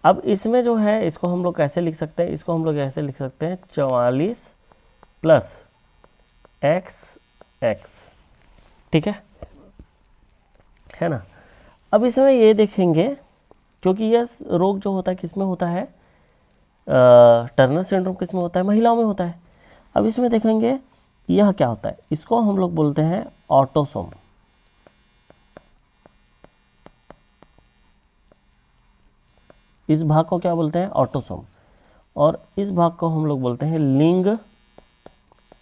अब इसमें जो है इसको हम लोग कैसे लिख सकते हैं, इसको हम लोग ऐसे लिख सकते हैं 44 प्लस एक्स एक्स, ठीक है ना। अब इसमें ये देखेंगे, क्योंकि यह रोग जो होता है किस में होता है, टर्नर सिंड्रोम किस में होता है, महिलाओं में होता है। अब इसमें देखेंगे यह क्या होता है, इसको हम लोग बोलते हैं ऑटोसोम। इस भाग को क्या बोलते हैं, ऑटोसोम, और इस भाग को हम लोग बोलते हैं लिंग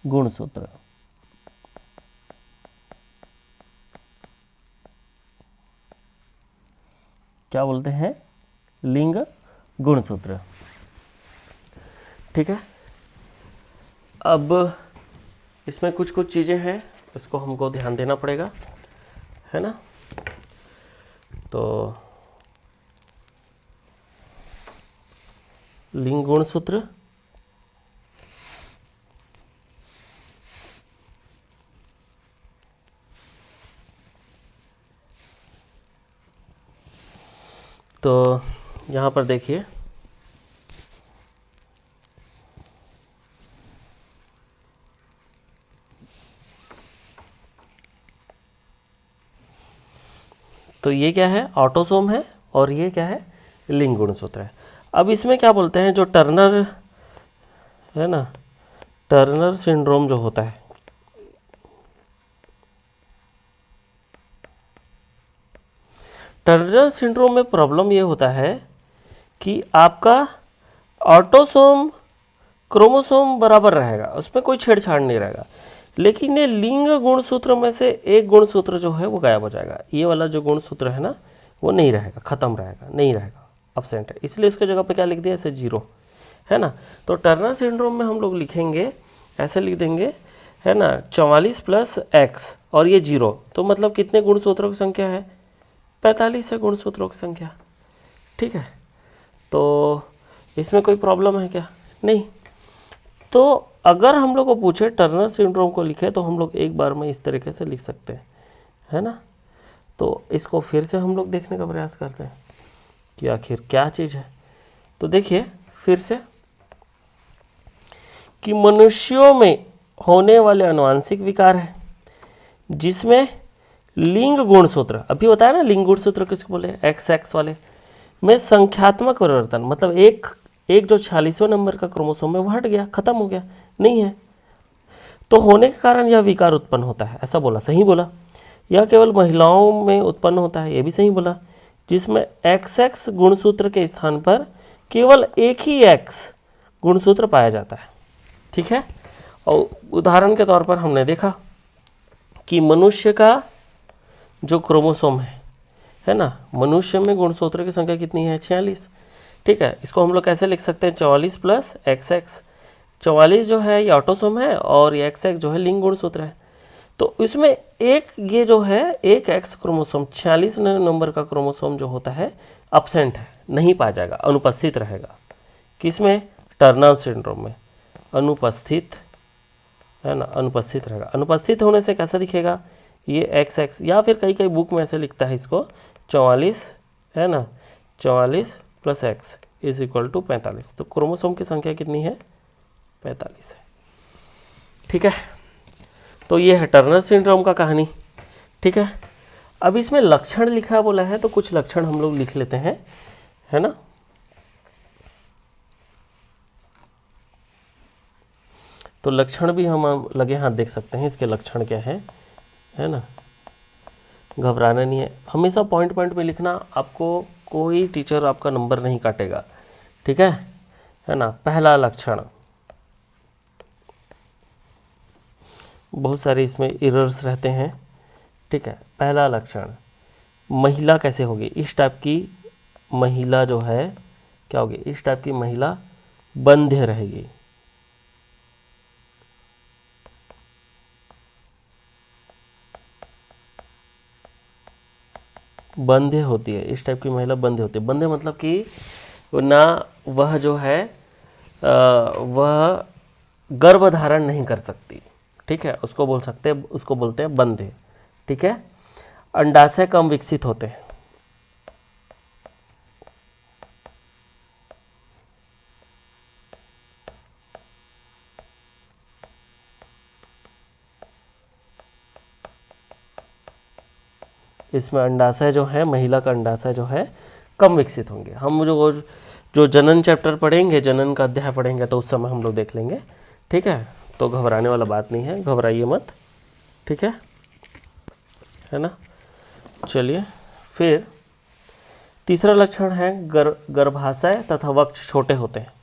गुणसूत्र। क्या बोलते हैं, लिंग गुणसूत्र, ठीक है। अब इसमें कुछ कुछ चीज़ें हैं, इसको हमको ध्यान देना पड़ेगा, है ना। तो लिंग गुणसूत्र, तो यहाँ पर देखिए तो ये क्या है, ऑटोसोम है, और ये क्या है, लिंग गुणसूत्र है। अब इसमें क्या बोलते हैं, जो टर्नर है ना, टर्नर सिंड्रोम जो होता है, टर्नर सिंड्रोम में प्रॉब्लम ये होता है कि आपका ऑटोसोम क्रोमोसोम बराबर रहेगा, उसमें कोई छेड़छाड़ नहीं रहेगा, लेकिन ये लिंग गुणसूत्र में से एक गुणसूत्र जो है वो गायब हो जाएगा। ये वाला जो गुणसूत्र है ना वो नहीं रहेगा, ख़त्म रहेगा, नहीं रहेगा, एब्सेंट है, इसलिए इसके जगह पे क्या लिख दिया, ऐसे 0, है ना। तो टर्नर सिंड्रोम में हम लोग लिखेंगे, ऐसे लिख देंगे, है ना, 44 प्लस एक्स और ये 0, तो मतलब कितने गुणसूत्रों की संख्या है, 45 है गुणसूत्रों की संख्या, ठीक है। तो इसमें कोई प्रॉब्लम है क्या, नहीं। तो अगर हम लोग को पूछे टर्नर सिंड्रोम को लिखे तो हम लोग एक बार में इस तरीके से लिख सकते हैं, है ना। तो इसको फिर से हम लोग देखने का प्रयास करते हैं कि आखिर क्या चीज़ है। तो देखिए फिर से कि मनुष्यों में होने वाले आनुवांशिक विकार है जिसमें लिंग गुणसूत्र, अभी बताया ना लिंग गुणसूत्र किसको बोले, एक्स एक्स वाले में संख्यात्मक परिवर्तन, मतलब एक जो 46वें नंबर का क्रोमोसोम है वो हट गया, खत्म हो गया, नहीं है, तो होने के कारण यह विकार उत्पन्न होता है, ऐसा बोला, सही बोला। यह केवल महिलाओं में उत्पन्न होता है, ये भी सही बोला, जिसमें एक्स एक्स गुणसूत्र के स्थान पर केवल एक ही एक्स गुणसूत्र पाया जाता है, ठीक है। और उदाहरण के तौर पर हमने देखा कि मनुष्य का जो क्रोमोसोम है ना, मनुष्य में गुणसूत्र की संख्या कितनी है, 46, ठीक है। इसको हम लोग कैसे लिख सकते हैं, 44 प्लस एक्स एक्स, 44 जो है ये ऑटोसोम है और ये एक्स एक्स जो है लिंग गुणसूत्र है। तो इसमें एक ये जो है एक एक्स क्रोमोसोम 46 नंबर का क्रोमोसोम जो होता है एब्सेंट है, नहीं पाया जाएगा, अनुपस्थित रहेगा, किसमें, टर्नर सिंड्रोम में अनुपस्थित, है ना, अनुपस्थित रहेगा। अनुपस्थित होने से कैसा दिखेगा, ये एक्स एक्स, या फिर कई कई बुक में ऐसे लिखता है इसको 44, है ना, 44 plus x is equal to 45, तो क्रोमोसोम की संख्या कितनी है, 45 है, ठीक है। तो ये है टर्नर सिंड्रोम का कहानी, ठीक है। अब इसमें लक्षण लिखा बोला है, तो कुछ लक्षण हम लोग लिख लेते हैं, है ना। तो लक्षण भी हम लगे हाथ देख सकते हैं, इसके लक्षण क्या है ना। घबराना नहीं है, हमेशा पॉइंट पॉइंट पे लिखना, आपको कोई टीचर आपका नंबर नहीं काटेगा, ठीक है ना। पहला लक्षण, बहुत सारे इसमें एरर्स रहते हैं, ठीक है। पहला लक्षण, महिला कैसे होगी, इस टाइप की महिला जो है क्या होगी, इस टाइप की महिला बंध्य रहेगी, बंध्य होती है, इस टाइप की महिला बंध्य होती है। बंध्य मतलब कि ना वह जो है वह गर्भ धारण नहीं कर सकती, ठीक है, उसको बोलते हैं बंध्य, ठीक है। अंडाशय कम विकसित होते हैं। इसमें अंडाशय जो है, महिला का अंडाशय जो है कम विकसित होंगे। हम जो जनन चैप्टर पढ़ेंगे, जनन का अध्याय पढ़ेंगे, तो उस समय हम लोग देख लेंगे, ठीक है। तो घबराने वाला बात नहीं है, घबराइए मत, ठीक है ना। चलिए, फिर तीसरा लक्षण है गर्भाशय तथा वक्ष छोटे होते हैं।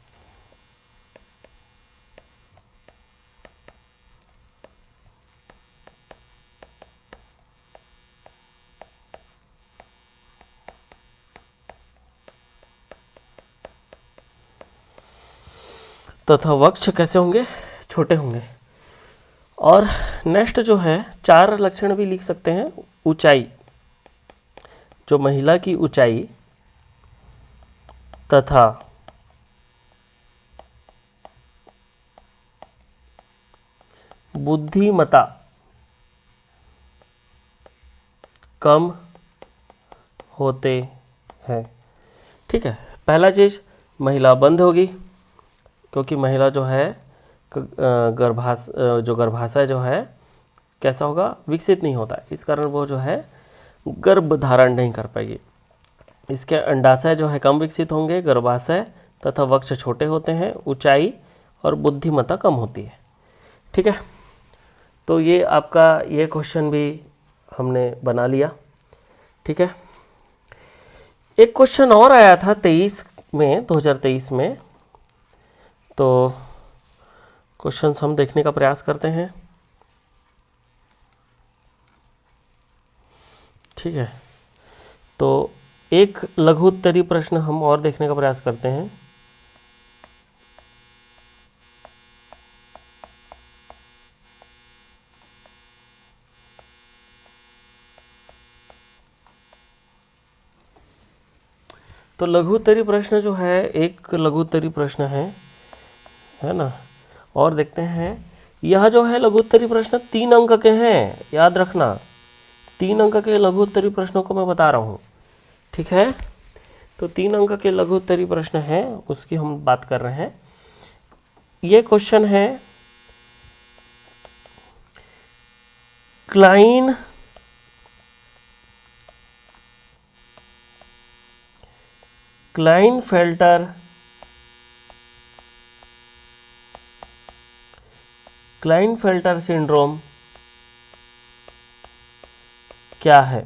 तथा वक्ष कैसे होंगे? छोटे होंगे। और नेक्स्ट जो है, 4 लक्षण भी लिख सकते हैं। ऊंचाई, जो महिला की ऊंचाई तथा बुद्धिमत्ता कम होते हैं, ठीक है। पहला चीज, महिला बंद होगी, क्योंकि महिला जो है जो गर्भाशय जो है कैसा होगा? विकसित नहीं होता, इस कारण वो जो है गर्भ धारण नहीं कर पाएगी। इसके अंडाशय जो है कम विकसित होंगे, गर्भाशय तथा वक्ष छोटे होते हैं, ऊंचाई और बुद्धिमत्ता कम होती है, ठीक है। तो ये आपका ये क्वेश्चन भी हमने बना लिया, ठीक है। एक क्वेश्चन और आया था 2023 में, तो क्वेश्चंस हम देखने का प्रयास करते हैं, ठीक है। तो एक लघु उत्तरीय प्रश्न हम और देखने का प्रयास करते हैं। तो लघु उत्तरीय प्रश्न जो है, एक लघु उत्तरीय प्रश्न है ना। और देखते हैं, यह जो है लघु उत्तरीय प्रश्न 3 अंक के हैं, याद रखना। 3 अंक के लघु उत्तरीय प्रश्नों को मैं बता रहा हूँ, ठीक है। तो 3 अंक के लघु उत्तरीय प्रश्न हैं, उसकी हम बात कर रहे हैं। ये क्वेश्चन है, क्लाइनफेल्टर सिंड्रोम क्या है?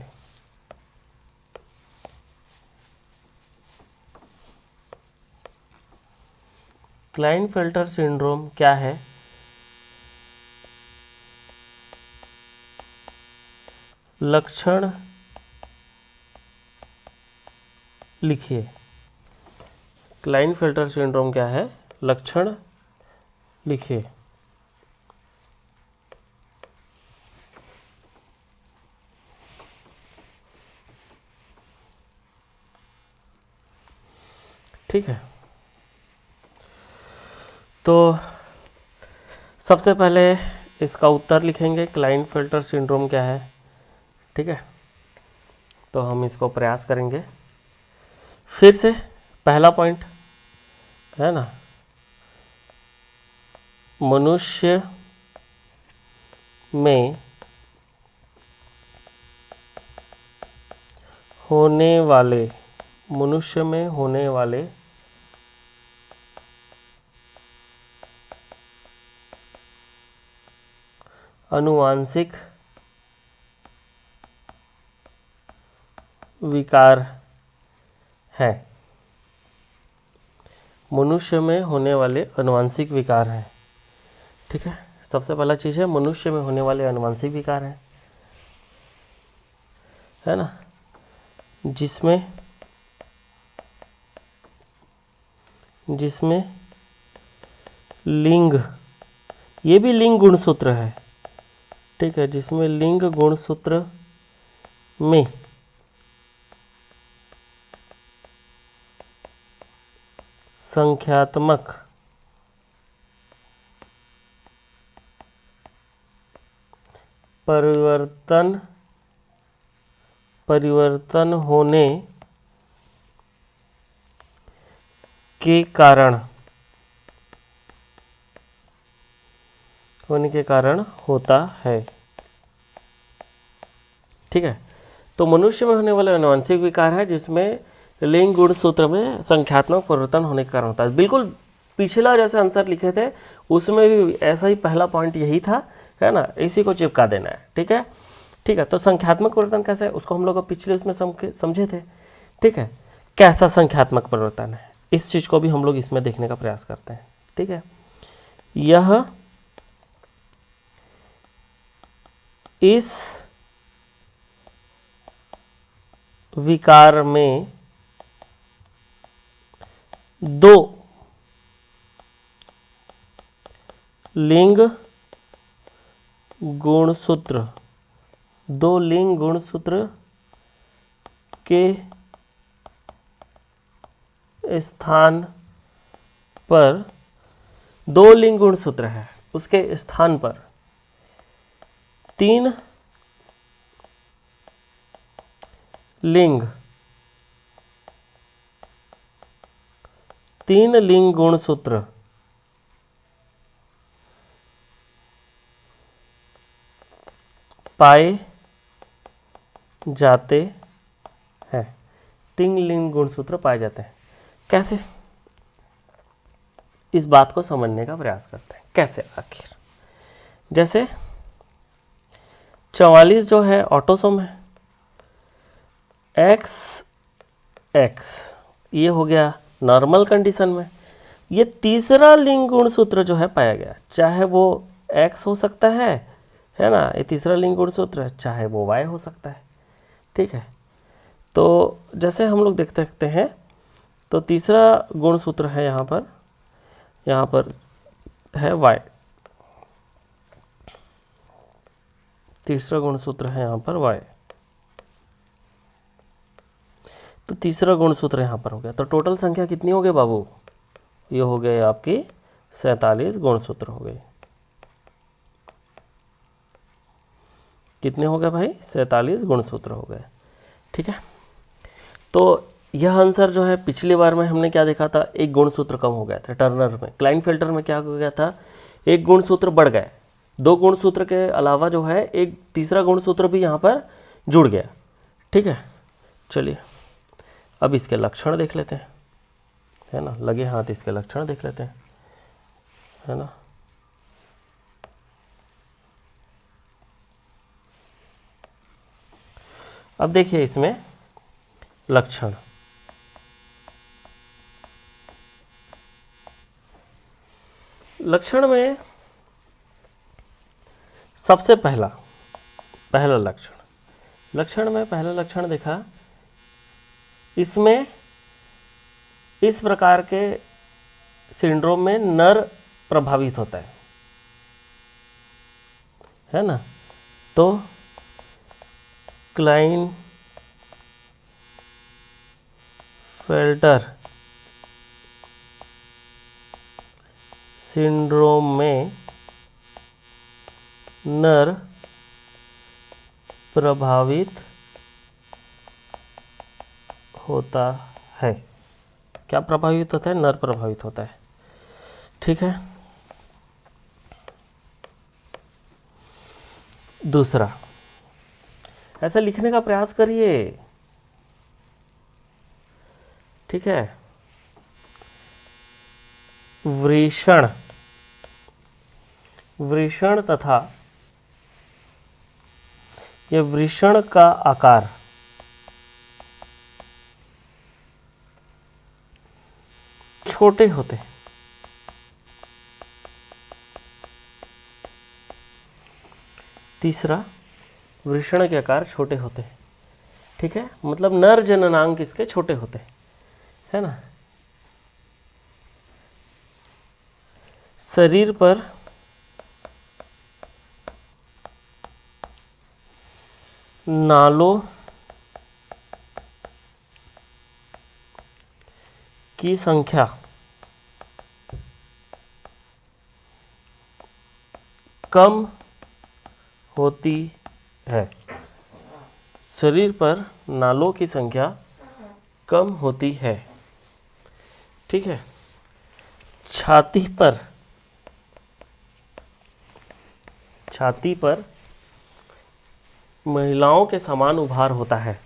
क्लाइनफेल्टर सिंड्रोम क्या है? लक्षण लिखिए। क्लाइनफेल्टर सिंड्रोम क्या है? लक्षण लिखिए। ठीक है, तो सबसे पहले इसका उत्तर लिखेंगे, क्लाइनफेल्टर सिंड्रोम क्या है, ठीक है। तो हम इसको प्रयास करेंगे। फिर से पहला पॉइंट है ना, मनुष्य में होने वाले आनुवांशिक विकार है। मनुष्य में होने वाले आनुवांशिक विकार हैं, ठीक है। सबसे पहला चीज़ है, मनुष्य में होने वाले आनुवांशिक विकार हैं, है ना, जिसमें लिंग, ये भी लिंग गुणसूत्र है, ठीक है, जिसमें लिंग गुणसूत्र में संख्यात्मक परिवर्तन होने के कारण होता है। ठीक है, तो मनुष्य में होने वाला अनुवांशिक विकार है जिसमें लिंग गुण सूत्र में संख्यात्मक परिवर्तन होने के कारण होता है। बिल्कुल पिछला जैसे आंसर लिखे थे उसमें भी ऐसा ही पहला पॉइंट यही था, है ना, इसी को चिपका देना है। ठीक है, ठीक है। तो संख्यात्मक परिवर्तन कैसे है उसको हम लोग पिछले उसमें समझे थे। ठीक है, कैसा संख्यात्मक परिवर्तन है इस चीज को भी हम लोग इसमें देखने का प्रयास करते हैं। ठीक है, यह इस विकार में दो लिंग गुणसूत्र के स्थान पर, दो लिंग गुणसूत्र है उसके स्थान पर तीन लिंग गुणसूत्र पाए जाते हैं। 3 लिंग गुणसूत्र पाए जाते हैं। कैसे, इस बात को समझने का प्रयास करते हैं। कैसे आखिर, जैसे 44 जो है ऑटोसोम है, x ये हो गया नॉर्मल कंडीशन में। ये तीसरा लिंग गुणसूत्र जो है पाया गया, चाहे वो x हो सकता है ना, ये तीसरा लिंग गुणसूत्र है, चाहे वो y हो सकता है। ठीक है, तो जैसे हम लोग देख सकते हैं, तो तीसरा गुणसूत्र है यहाँ पर है y, तीसरा गुणसूत्र है यहाँ पर y, तो तीसरा गुणसूत्र यहाँ पर हो गया। तो टोटल संख्या कितनी हो गई बाबू, ये हो गए आपकी 47 गुणसूत्र हो गए। कितने हो गए भाई, 47 गुणसूत्र हो गए। ठीक है, तो यह आंसर जो है पिछली बार में हमने क्या देखा था, एक गुणसूत्र कम हो गया था टर्नर में। क्लाइनफेल्टर में क्या हो गया था, एक गुणसूत्र बढ़ गए, 2 गुणसूत्र के अलावा जो है एक तीसरा गुणसूत्र भी यहाँ पर जुड़ गया। ठीक है, चलिए अब इसके लक्षण देख लेते हैं, है ना, लगे हाथ इसके लक्षण देख लेते हैं, है ना। अब देखिए इसमें लक्षण, में सबसे पहला लक्षण देखा, इसमें इस प्रकार के सिंड्रोम में नर प्रभावित होता है ना। तो क्लाइनफेल्टर सिंड्रोम में नर प्रभावित होता है। क्या प्रभावित होता है, नर प्रभावित होता है। ठीक है, दूसरा ऐसा लिखने का प्रयास करिए। ठीक है, वृषण तथा यह वृषण का आकार छोटे होते हैं। तीसरा, वृषण के आकार छोटे होते हैं। ठीक है, मतलब नर जननांग इसके छोटे होते हैं, है ना। शरीर पर नालों की संख्या कम होती है। शरीर पर नालों की संख्या कम होती है। ठीक है। छाती पर महिलाओं के समान उभार होता है।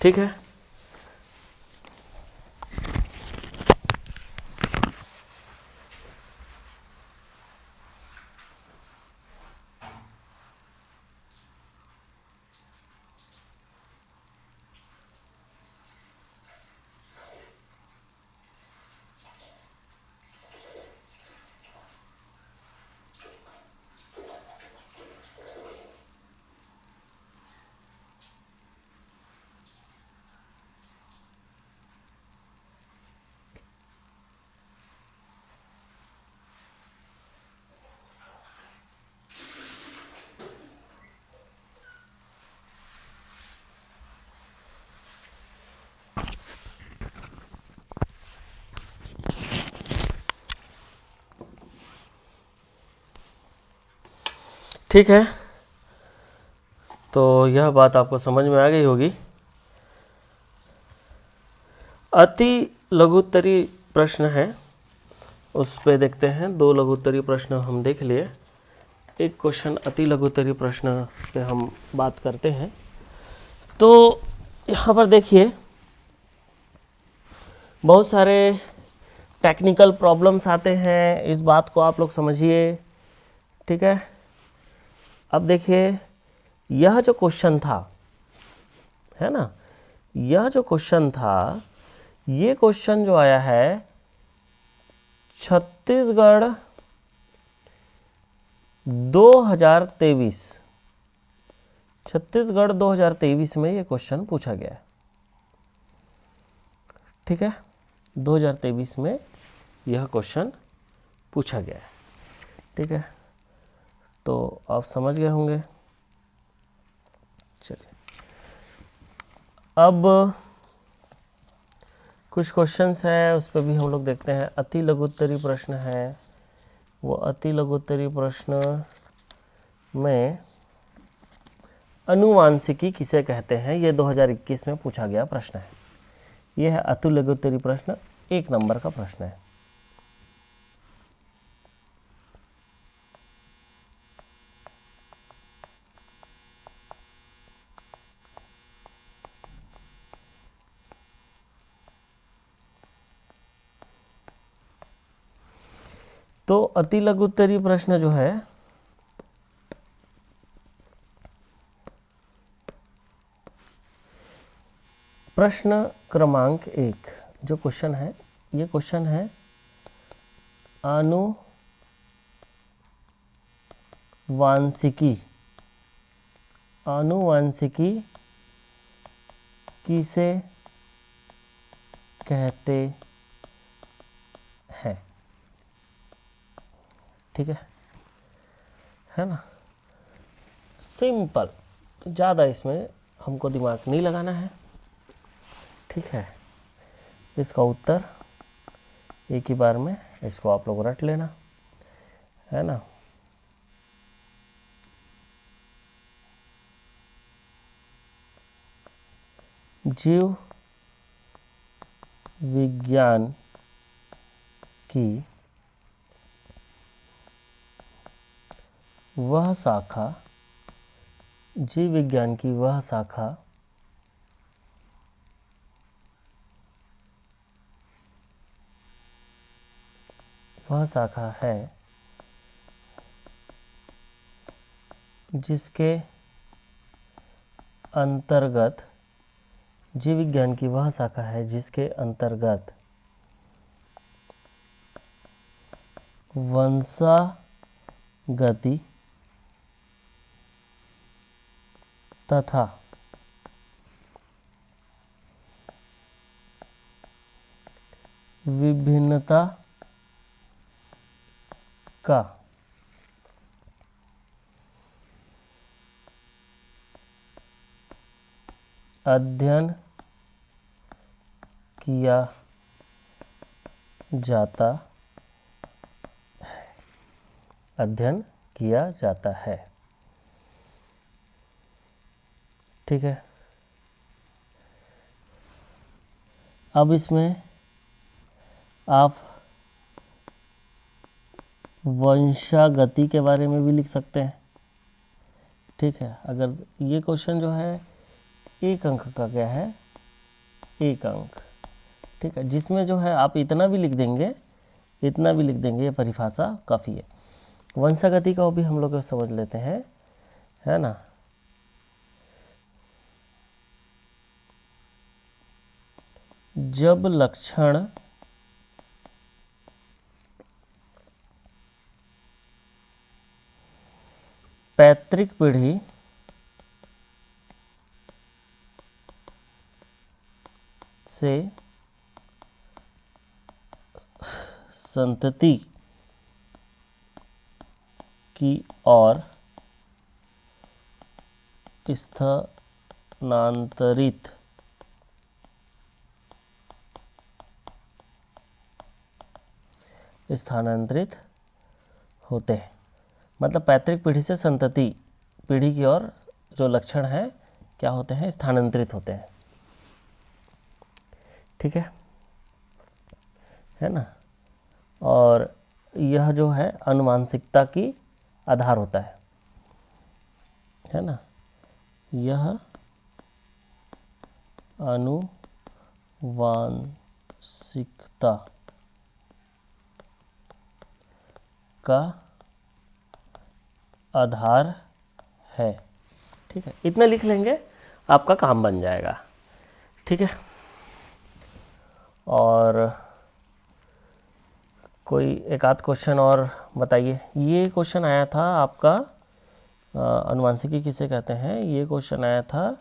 ठीक है। ठीक है, तो यह बात आपको समझ में आ गई होगी। अति लघुत्तरी प्रश्न है, उस पे देखते हैं। 2 लघुत्तरी प्रश्न हम देख लिए। एक क्वेश्चन अति लघुत्तरी प्रश्न पे हम बात करते हैं। तो यहाँ पर देखिए, बहुत सारे टेक्निकल प्रॉब्लम्स आते हैं, इस बात को आप लोग समझिए। ठीक है। अब देखिए, यह जो क्वेश्चन था, है ना, यह जो क्वेश्चन था, ये क्वेश्चन जो आया है छत्तीसगढ़ 2023, छत्तीसगढ़ 2023 में ये क्वेश्चन पूछा गया है। ठीक है, 2023 में यह क्वेश्चन पूछा गया है। ठीक है, तो आप समझ गए होंगे। चलिए, अब कुछ क्वेश्चंस हैं, उस पर भी हम लोग देखते हैं। अति लघुत्तरी प्रश्न है, वो अति लघुत्तरी प्रश्न में अनुवांशिकी किसे कहते हैं, ये 2021 में पूछा गया प्रश्न है। ये है अति लघुत्तरी प्रश्न, 1 नंबर का प्रश्न है। तो अति लघुत्तरी प्रश्न जो है, प्रश्न क्रमांक 1 जो क्वेश्चन है, ये क्वेश्चन है आनुवांशिकी, आनुवांशिकी किसे कहते हैं। ठीक है ना, सिंपल, ज़्यादा इसमें हमको दिमाग नहीं लगाना है। ठीक है, इसका उत्तर एक ही बार में इसको आप लोग रट लेना, है ना। जीव विज्ञान की वह शाखा, जीव विज्ञान की वह शाखा है जिसके अंतर्गत, जीव विज्ञान की वह शाखा है जिसके अंतर्गत वंशागति तथा विभिन्नता का अध्ययन किया जाता अध्ययन किया जाता है। ठीक है, अब इसमें आप वंशागति के बारे में भी लिख सकते हैं। ठीक है, अगर ये क्वेश्चन जो है 1 अंक का क्या है, 1 अंक। ठीक है, जिसमें जो है आप इतना भी लिख देंगे, इतना भी लिख देंगे, ये परिभाषा काफ़ी है। वंशागति का भी हम लोग समझ लेते हैं, है ना। जब लक्षण पैतृक पीढ़ी से संतति की ओर स्थानांतरित होते हैं। मतलब पैतृक पीढ़ी से संतति पीढ़ी की ओर जो लक्षण है क्या होते हैं, स्थानांतरित होते हैं। ठीक है ना। और यह जो है अनुवांशिकता की आधार होता है ना। यह अनुवांशिकता का आधार है। ठीक है, इतना लिख लेंगे, आपका काम बन जाएगा। ठीक है, और कोई एक आध क्वेश्चन और बताइए। ये क्वेश्चन आया था आपका अनुवांशिकी किसे कहते हैं, ये क्वेश्चन आया था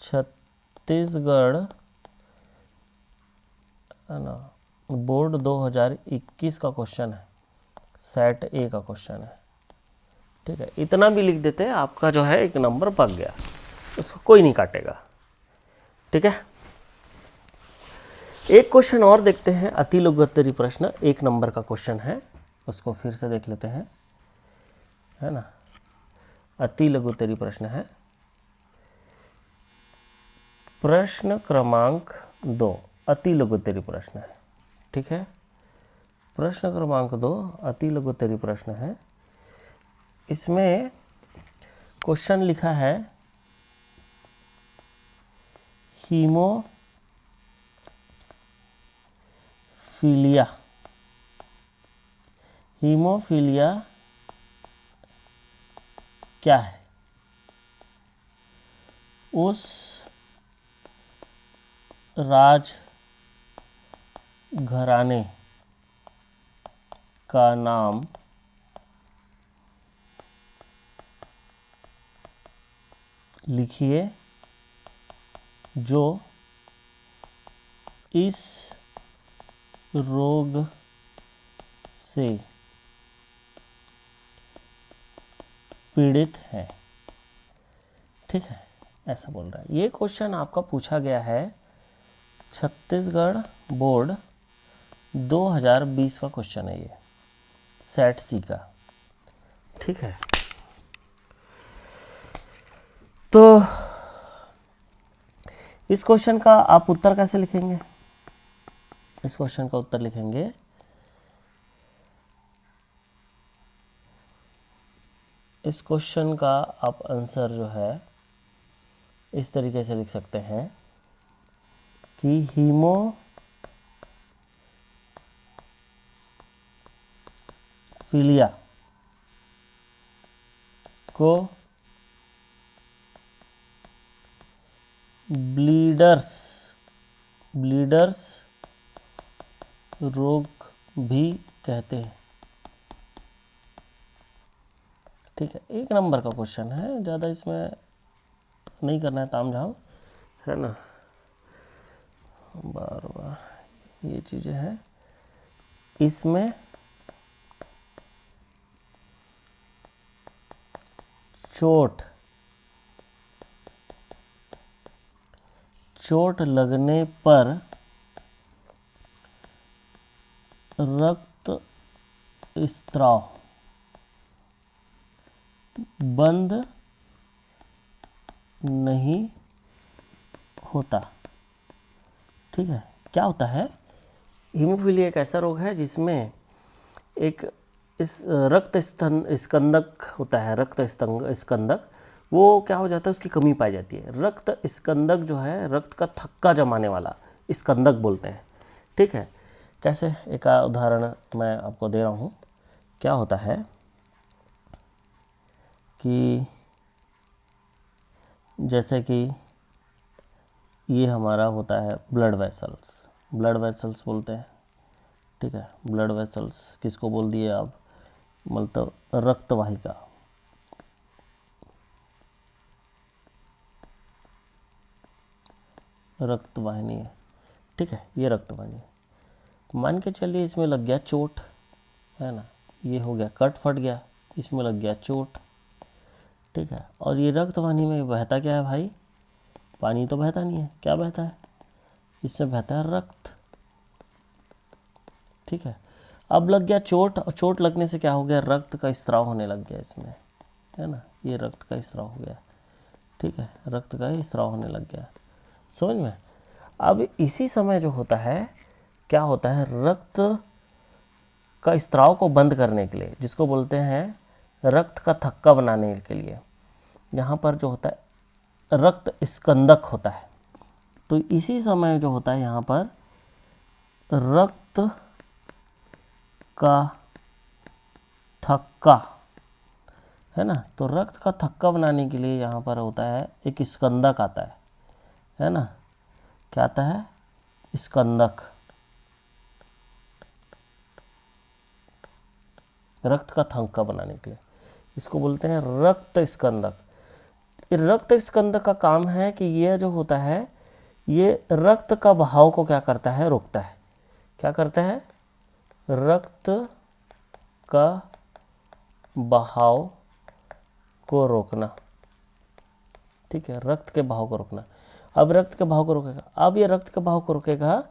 छत्तीसगढ़, है ना, बोर्ड 2021 का क्वेश्चन है, सेट ए का क्वेश्चन है। ठीक है, इतना भी लिख देते हैं, आपका जो है 1 नंबर पक गया, उसको कोई नहीं काटेगा। ठीक है, एक क्वेश्चन और देखते हैं, अति लघुत्तरी प्रश्न, 1 नंबर का क्वेश्चन है, उसको फिर से देख लेते हैं, है ना। अति लघुत्तरी प्रश्न है, प्रश्न क्रमांक 2 अति लघुत्तरी प्रश्न है। ठीक है, प्रश्न क्रमांक 2 अति लघुत्तरी प्रश्न है। इसमें क्वेश्चन लिखा है हीमोफीलिया। हीमोफीलिया क्या है? उस राज घराने का नाम लिखिए जो इस रोग से पीड़ित है। ठीक है, ऐसा बोल रहा है। ये क्वेश्चन आपका पूछा गया है छत्तीसगढ़ बोर्ड 2020 का क्वेश्चन है, ये सेट सी का। ठीक है, तो इस क्वेश्चन का आप उत्तर कैसे लिखेंगे? इस क्वेश्चन का उत्तर लिखेंगे इस क्वेश्चन का आप आंसर जो है इस तरीके से लिख सकते हैं कि हीमोफीलिया को ब्लीडर्स रोग भी कहते हैं। ठीक है, 1 नंबर का क्वेश्चन है, ज़्यादा इसमें नहीं करना है तामझाम, है ना। बार बार ये चीज़ें हैं, इसमें चोट चोट लगने पर रक्त स्त्राव बंद नहीं होता। ठीक है, क्या होता है, हीमोफीलिया एक ऐसा रोग है जिसमें एक इस रक्त स्कंदक होता है, रक्त स्कंदक, वो क्या हो जाता है, उसकी कमी पाई जाती है। रक्त स्कंदक जो है रक्त का थक्का जमाने वाला स्कंदक बोलते हैं। ठीक है, कैसे, एक उदाहरण मैं आपको दे रहा हूँ। क्या होता है कि जैसे कि ये हमारा होता है ब्लड वेसल्स बोलते हैं। ठीक है, ब्लड वेसल्स किसको बोल दिए आप, मतलब रक्तवाहिका। रक्तवाहिनी है। ठीक है, ये रक्तवाहिनी है। मान के चलिए इसमें लग गया चोट, है ना, ये हो गया कट फट गया, इसमें लग गया चोट। ठीक है, और ये रक्तवाहिनी में बहता क्या है भाई, पानी तो बहता नहीं है, क्या बहता है, इसमें बहता है रक्त। ठीक है, अब लग गया चोट, और चोट लगने से क्या हो गया, रक्त का स्त्राव होने लग गया इसमें, है ना, ये रक्त का स्त्राव हो गया। ठीक है, रक्त का स्त्राव होने लग गया, समझ में। अब इसी समय जो होता है, क्या होता है, रक्त का स्त्राव को बंद करने के लिए, जिसको बोलते हैं रक्त का थक्का बनाने के लिए, यहाँ पर जो होता है रक्त स्कंदक होता है। तो इसी समय जो होता है यहाँ पर रक्त का थक्का, है ना, तो रक्त का थक्का बनाने के लिए यहाँ पर होता है एक स्कंदक आता है ना, क्या आता है, स्कंदक, रक्त का थक्का बनाने के लिए, इसको बोलते हैं रक्त स्कंदक। ये रक्त स्कंदक का काम है कि ये जो होता है, ये रक्त का बहाव को क्या करता है, रोकता है। क्या करता है, रक्त का बहाव को रोकना। ठीक है, रक्त के बहाव को रोकना। अब रक्त के बहाव को रोकेगा, अब ये रक्त के बहाव को रोकेगा।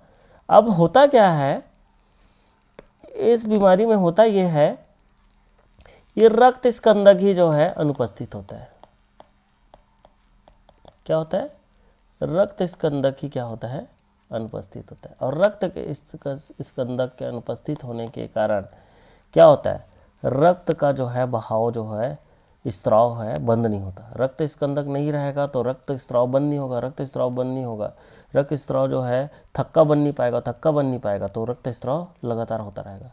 अब होता क्या है, इस बीमारी में होता ये है, ये रक्त स्कंदक ही जो है अनुपस्थित होता है। क्या होता है, रक्त स्कंदक ही क्या होता है, अनुपस्थित होता है। और रक्त के स्कंदक के अनुपस्थित होने के कारण क्या होता है, रक्त का जो है बहाव जो है, स्त्राव है, बंद नहीं होता। रक्त स्कंदक नहीं रहेगा तो रक्त स्त्राव बंद नहीं होगा, रक्त स्त्राव बंद नहीं होगा, रक्त स्त्राव जो है थक्का बन नहीं पाएगा, थक्का बन नहीं पाएगा तो रक्त स्त्राव लगातार होता रहेगा।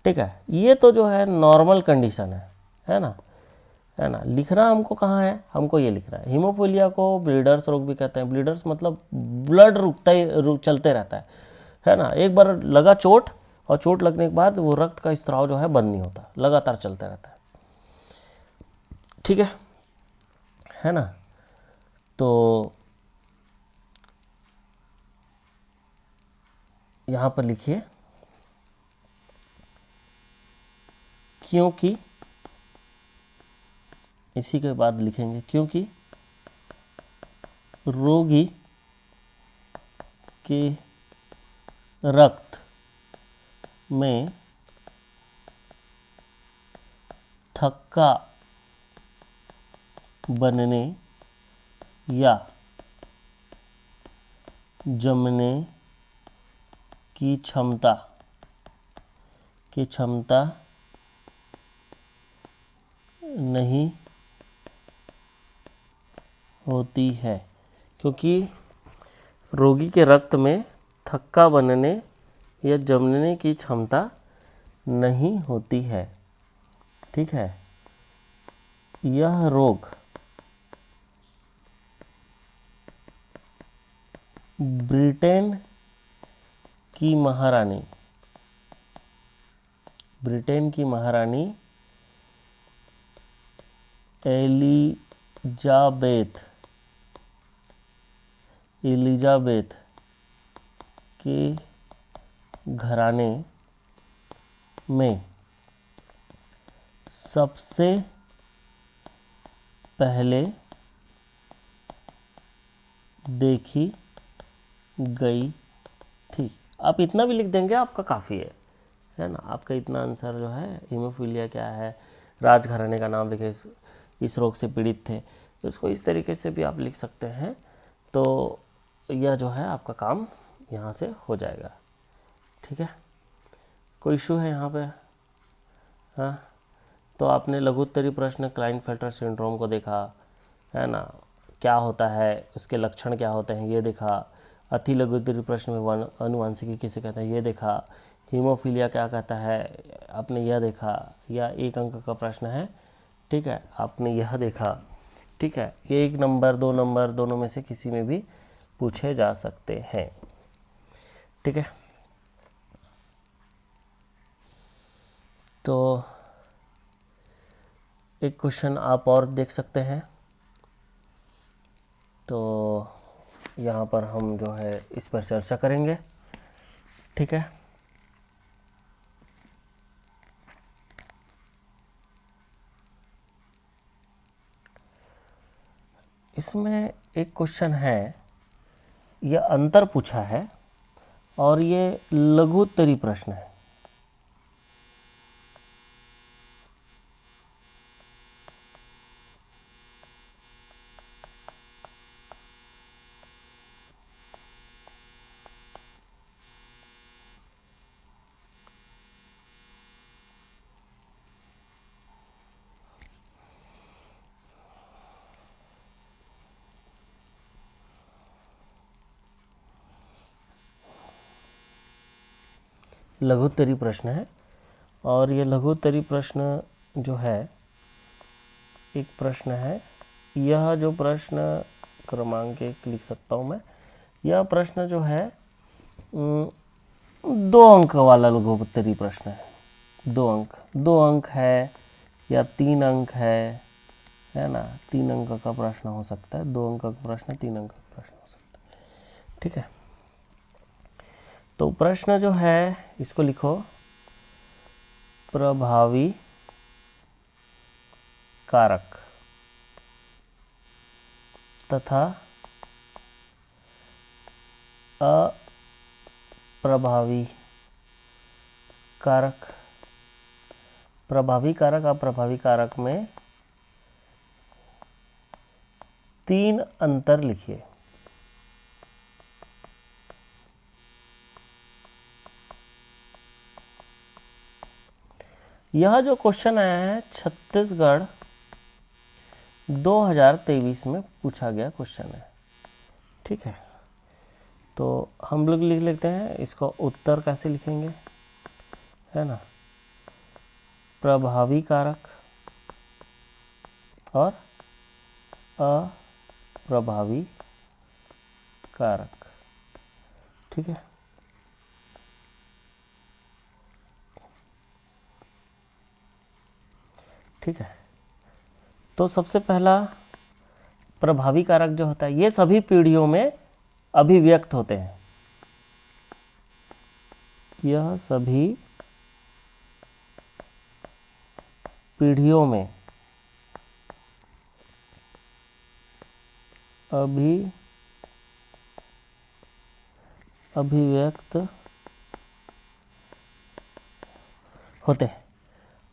ठीक है, ये तो जो है नॉर्मल कंडीशन है ना, है ना। लिखना हमको कहाँ है, हमको ये लिखना है। हीमोफीलिया को ब्लीडर्स रोग भी कहते हैं। ब्लीडर्स मतलब ब्लड रुकता ही चलते रहता है ना। एक बार लगा चोट, और चोट लगने के बाद वो रक्त का स्त्राव जो है बंद नहीं होता, लगातार चलता रहता है। ठीक है ना। तो यहाँ पर लिखिए, क्योंकि, इसी के बाद लिखेंगे क्योंकि रोगी के रक्त में थक्का बनने या जमने की क्षमता नहीं होती है। क्योंकि रोगी के रक्त में थक्का बनने या जमने की क्षमता नहीं होती है। ठीक है, यह रोग ब्रिटेन की महारानी एलिजाबेथ के घराने में सबसे पहले देखी गई थी। आप इतना भी लिख देंगे आपका काफ़ी है ना। आपका इतना आंसर जो है, हीमोफीलिया क्या है, राजघराने का नाम लिखे, इस रोग से पीड़ित थे, तो इसको इस तरीके से भी आप लिख सकते हैं। तो यह जो है आपका काम यहाँ से हो जाएगा। ठीक है, कोई इशू है यहाँ पे? हाँ, तो आपने लघुत्तरी प्रश्न क्लाइनफेल्टर सिंड्रोम को देखा, है ना, क्या होता है, उसके लक्षण क्या होते हैं ये देखा। अति लघुत्तरी प्रश्न में अनुवांशिकी किसे कहते हैं ये देखा। हीमोफीलिया क्या कहता है आपने यह देखा। या 1 अंक का प्रश्न है, ठीक है, आपने यह देखा। ठीक है, ये 1 नंबर 2 नंबर दोनों में से किसी में भी पूछे जा सकते हैं। ठीक है, तो एक क्वेश्चन आप और देख सकते हैं। तो यहाँ पर हम जो है इस पर चर्चा करेंगे। ठीक है, इसमें एक क्वेश्चन है, यह अंतर पूछा है और ये लघुत्तरी प्रश्न है। लघुत्तरी प्रश्न है और ये लघुत्तरी प्रश्न जो है, एक प्रश्न है, यह जो प्रश्न क्रमांक 1 लिख सकता हूँ मैं। यह प्रश्न जो है 2 अंक वाला लघुत्तरी प्रश्न है। 2 अंक है या 3 अंक है ना। 3 अंक का प्रश्न हो सकता है, 2 अंक का प्रश्न, 3 अंक का प्रश्न हो सकता है। ठीक है, तो प्रश्न जो है इसको लिखो, प्रभावी कारक तथा अप्रभावी कारक। प्रभावी कारक अप्रभावी कारक में 3 अंतर लिखिए। यह जो क्वेश्चन आया है छत्तीसगढ़ 2023 में पूछा गया क्वेश्चन है। ठीक है, तो हम लोग लिख लेते हैं इसको, उत्तर कैसे लिखेंगे, है ना। प्रभावी कारक और अप्रभावी कारक। ठीक है, ठीक है, तो सबसे पहला प्रभावी कारक जो होता है, ये सभी पीढ़ियों में अभिव्यक्त होते हैं। यह सभी पीढ़ियों में अभिव्यक्त होते हैं।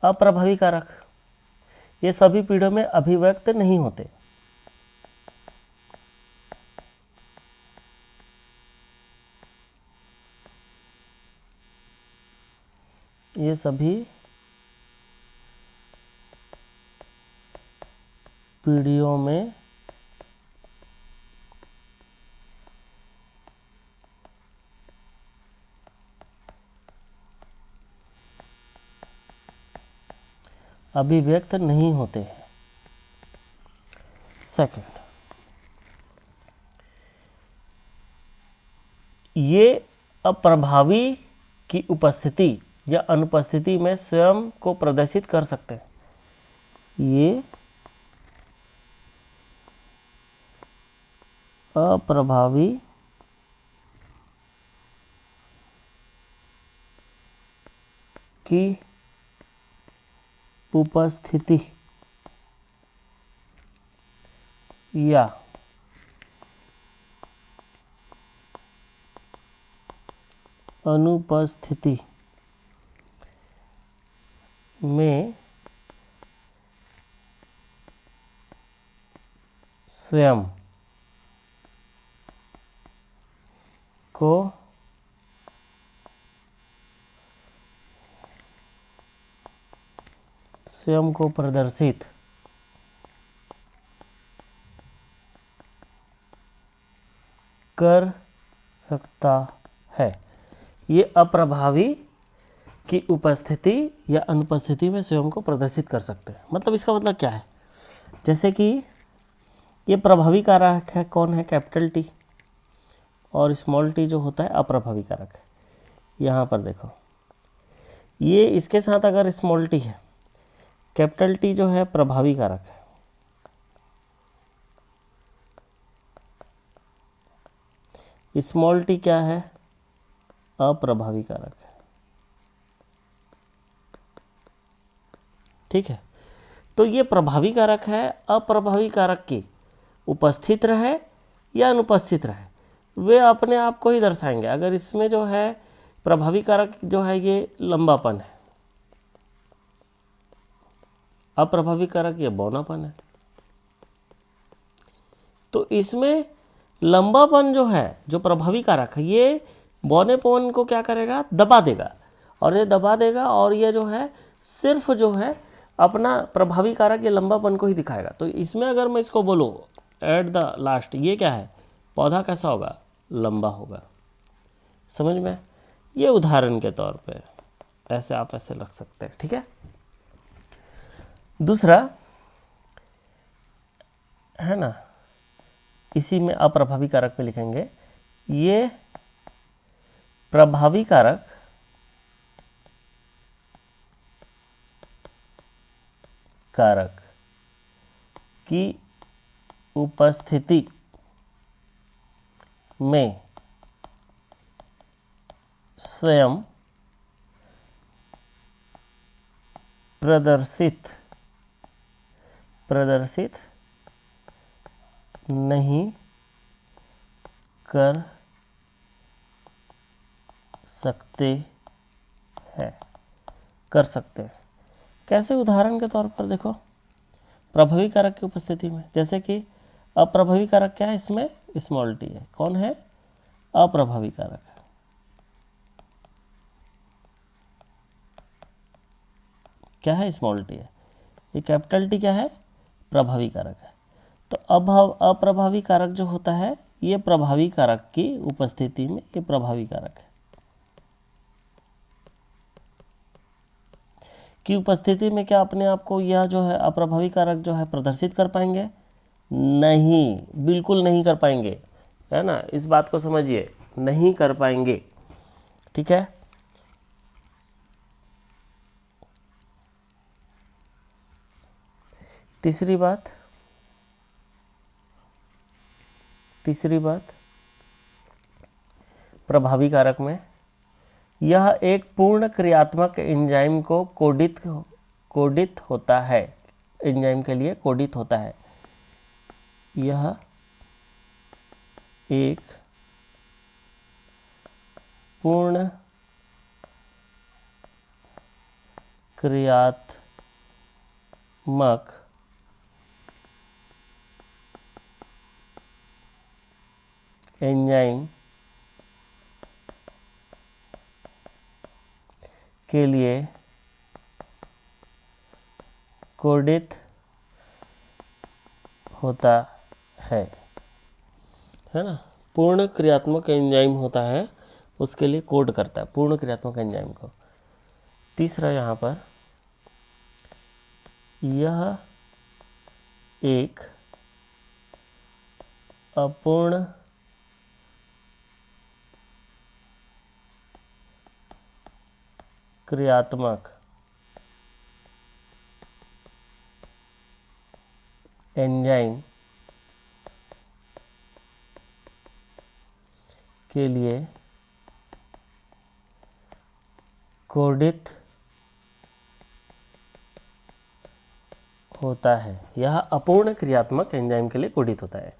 अप्रभावी कारक ये सभी पीढ़ियों में अभिव्यक्त नहीं होते। ये सभी पीढ़ियों में अभिव्यक्त नहीं होते हैं। सेकंड, ये अप्रभावी की उपस्थिति या अनुपस्थिति में स्वयं को प्रदर्शित कर सकते हैं। ये अप्रभावी की उपस्थिति या अनुपस्थिति में स्वयं को प्रदर्शित कर सकता है। ये अप्रभावी की उपस्थिति या अनुपस्थिति में स्वयं को प्रदर्शित कर सकते हैं। मतलब इसका मतलब क्या है, जैसे कि ये प्रभावी कारक है, कौन है, कैपिटल टी, और स्मॉल टी जो होता है अप्रभावी कारक है। यहाँ पर देखो, ये इसके साथ अगर स्मॉल टी है, कैपिटल टी जो है प्रभावी कारक है, स्मॉल टी क्या है, अप्रभावी कारक है। ठीक है, तो ये प्रभावी कारक है। अप्रभावी कारक की उपस्थित रहे या अनुपस्थित रहे, वे अपने आप को ही दर्शाएंगे। अगर इसमें जो है प्रभावी कारक जो है ये लंबापन है, अप्रभावी कारक ये बौनापन है, तो इसमें लंबापन जो है, जो प्रभावी कारक है, ये बौनेपन को क्या करेगा, दबा देगा, और ये दबा देगा, और ये जो है सिर्फ जो है अपना प्रभावी कारक ये लंबापन को ही दिखाएगा। तो इसमें अगर मैं इसको बोलूँ एट द लास्ट, ये क्या है, पौधा कैसा होगा, लंबा होगा। समझ में, ये उदाहरण के तौर पे ऐसे आप ऐसे रख सकते हैं। ठीक है, दूसरा है ना, इसी में अप्रभावी कारक पे लिखेंगे, ये प्रभावी कारक की उपस्थिति में स्वयं प्रदर्शित नहीं कर सकते हैं। कैसे, उदाहरण के तौर पर देखो, प्रभावी कारक की उपस्थिति में, जैसे कि अप्रभावी कारक क्या है, इसमें स्मॉल टी है, कौन है, अप्रभावी कारक है। क्या है, स्मॉल टी है। ये कैपिटल टी क्या है, प्रभावी कारक है। तो अप्रभावी कारक जो होता है, ये प्रभावी कारक की उपस्थिति में ये प्रभावी कारक है, की उपस्थिति में क्या अपने आप को यह जो है अप्रभावी कारक जो है प्रदर्शित कर पाएंगे, नहीं, बिल्कुल नहीं कर पाएंगे, है ना, इस बात को समझिए, नहीं कर पाएंगे। ठीक है, तीसरी बात प्रभावी कारक में, यह एक पूर्ण क्रियात्मक एंजाइम को कोडित होता है, एंजाइम के लिए कोडित होता है। यह एक पूर्ण क्रियात्मक एंजाइम के लिए कोडित होता है ना, पूर्ण क्रियात्मक एंजाइम होता है, उसके लिए कोड करता है पूर्ण क्रियात्मक एंजाइम को। तीसरा यहाँ पर, यह एक अपूर्ण क्रियात्मक एंजाइम के लिए कोडित होता है। यह अपूर्ण क्रियात्मक एंजाइम के लिए कोडित होता है।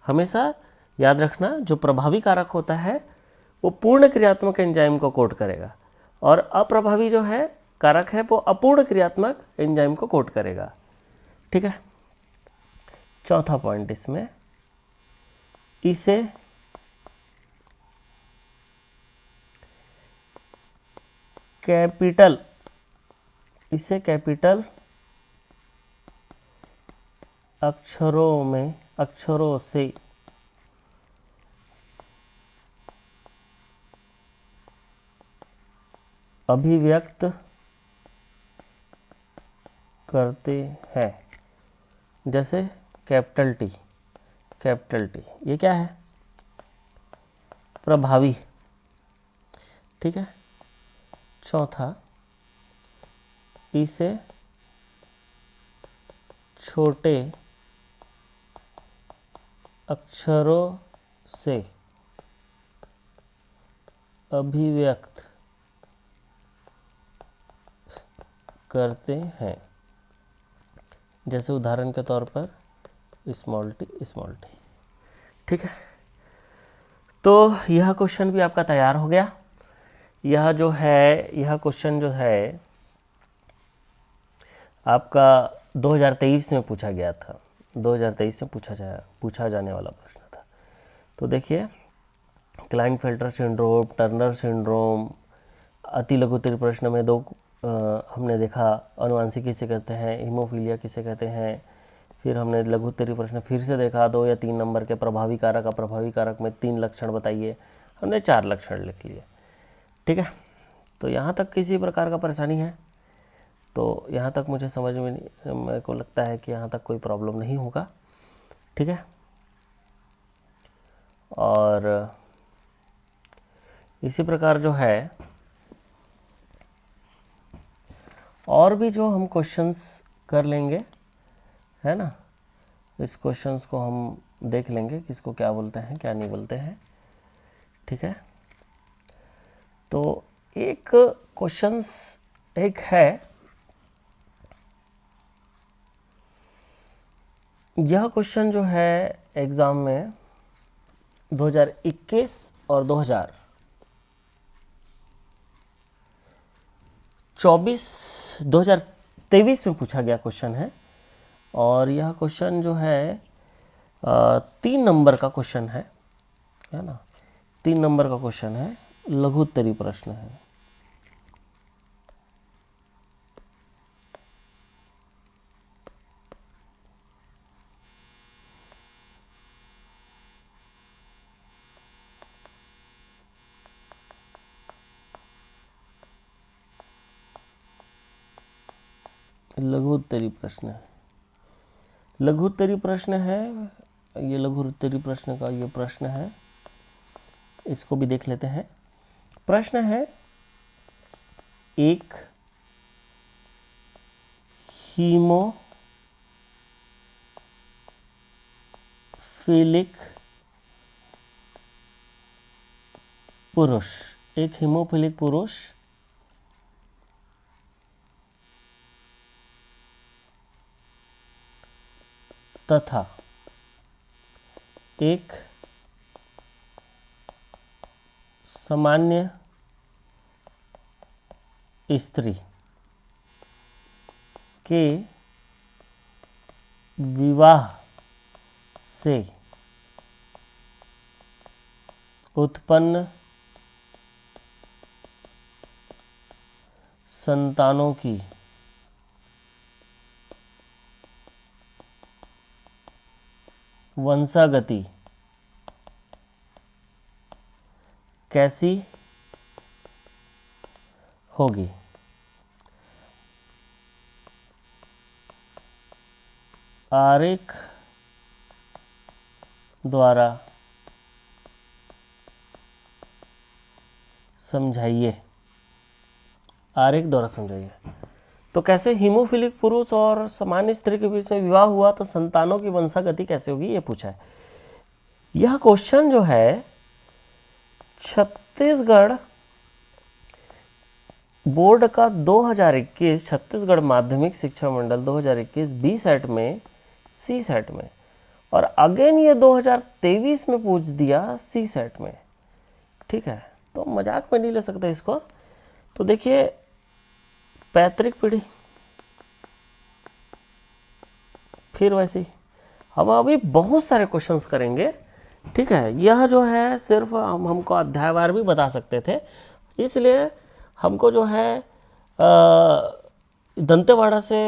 हमेशा याद रखना, जो प्रभावी कारक होता है वो पूर्ण क्रियात्मक एंजाइम को कोड करेगा, और अप्रभावी जो है कारक है वो अपूर्ण क्रियात्मक एंजाइम को कोड करेगा। ठीक है, चौथा पॉइंट इसमें, इसे कैपिटल अक्षरों से अभिव्यक्त करते हैं, जैसे कैपिटल टी। ये क्या है? प्रभावी। ठीक है, चौथा, इसे छोटे अक्षरों से अभिव्यक्त करते हैं, जैसे उदाहरण के तौर पर स्मॉल टी। ठीक है, तो यह क्वेश्चन भी आपका तैयार हो गया। यह क्वेश्चन जो है आपका 2023 में पूछा गया था, 2023 में पूछा जाने वाला प्रश्न था। तो देखिए, क्लाइनफेल्टर सिंड्रोम, टर्नर सिंड्रोम, अति लघुत्तरी प्रश्न में दो हमने देखा, अनुवांशिक किसे कहते हैं, हीमोफीलिया किसे कहते हैं। फिर हमने लघुत्तरी प्रश्न फिर से देखा, 2 या 3 नंबर के प्रभावी कारक, अप्रभावी कारक में 3 लक्षण बताइए, हमने 4 लक्षण लिख लिए। ठीक है, तो यहाँ तक किसी प्रकार का परेशानी है तो यहाँ तक मुझे समझ में नहीं, मेरे को लगता है कि यहाँ तक कोई प्रॉब्लम नहीं होगा। ठीक है, और इसी प्रकार जो है और भी जो हम क्वेश्चंस कर लेंगे, है ना, इस क्वेश्चंस को हम देख लेंगे किसको क्या बोलते हैं, क्या नहीं बोलते हैं। ठीक है, तो एक क्वेश्चंस एक है, यह क्वेश्चन जो है एग्ज़ाम में 2021 और 2023 में पूछा गया क्वेश्चन है, और यह क्वेश्चन जो है 3 नंबर का क्वेश्चन है ना, 3 नंबर का क्वेश्चन है, लघुत्तरी प्रश्न है। लघुत्तरी प्रश्न है, ये लघुत्तरी प्रश्न का ये प्रश्न है, इसको भी देख लेते हैं। प्रश्न है, एक हीमोफिलिक पुरुष तथा एक सामान्य स्त्री के विवाह से उत्पन्न संतानों की वंशागति कैसी होगी। आरेख द्वारा समझाइए। तो कैसे हीमोफिलिक पुरुष और सामान्य स्त्री के बीच में विवाह हुआ तो संतानों की वंशागति कैसे होगी, ये पूछा है। यह क्वेश्चन जो है छत्तीसगढ़ बोर्ड का 2021 छत्तीसगढ़ माध्यमिक शिक्षा मंडल 2021 बी सेट में, सी सेट में, और अगेन ये 2023 में पूछ दिया सी सेट में। ठीक है, तो मजाक में नहीं ले सकते इसको। तो देखिए पैतृक पीढ़ी, फिर वैसे ही हम अभी बहुत सारे क्वेश्चंस करेंगे, ठीक है। यह जो है सिर्फ हमको अध्यायवार भी बता सकते थे, इसलिए हमको जो है दंतेवाड़ा से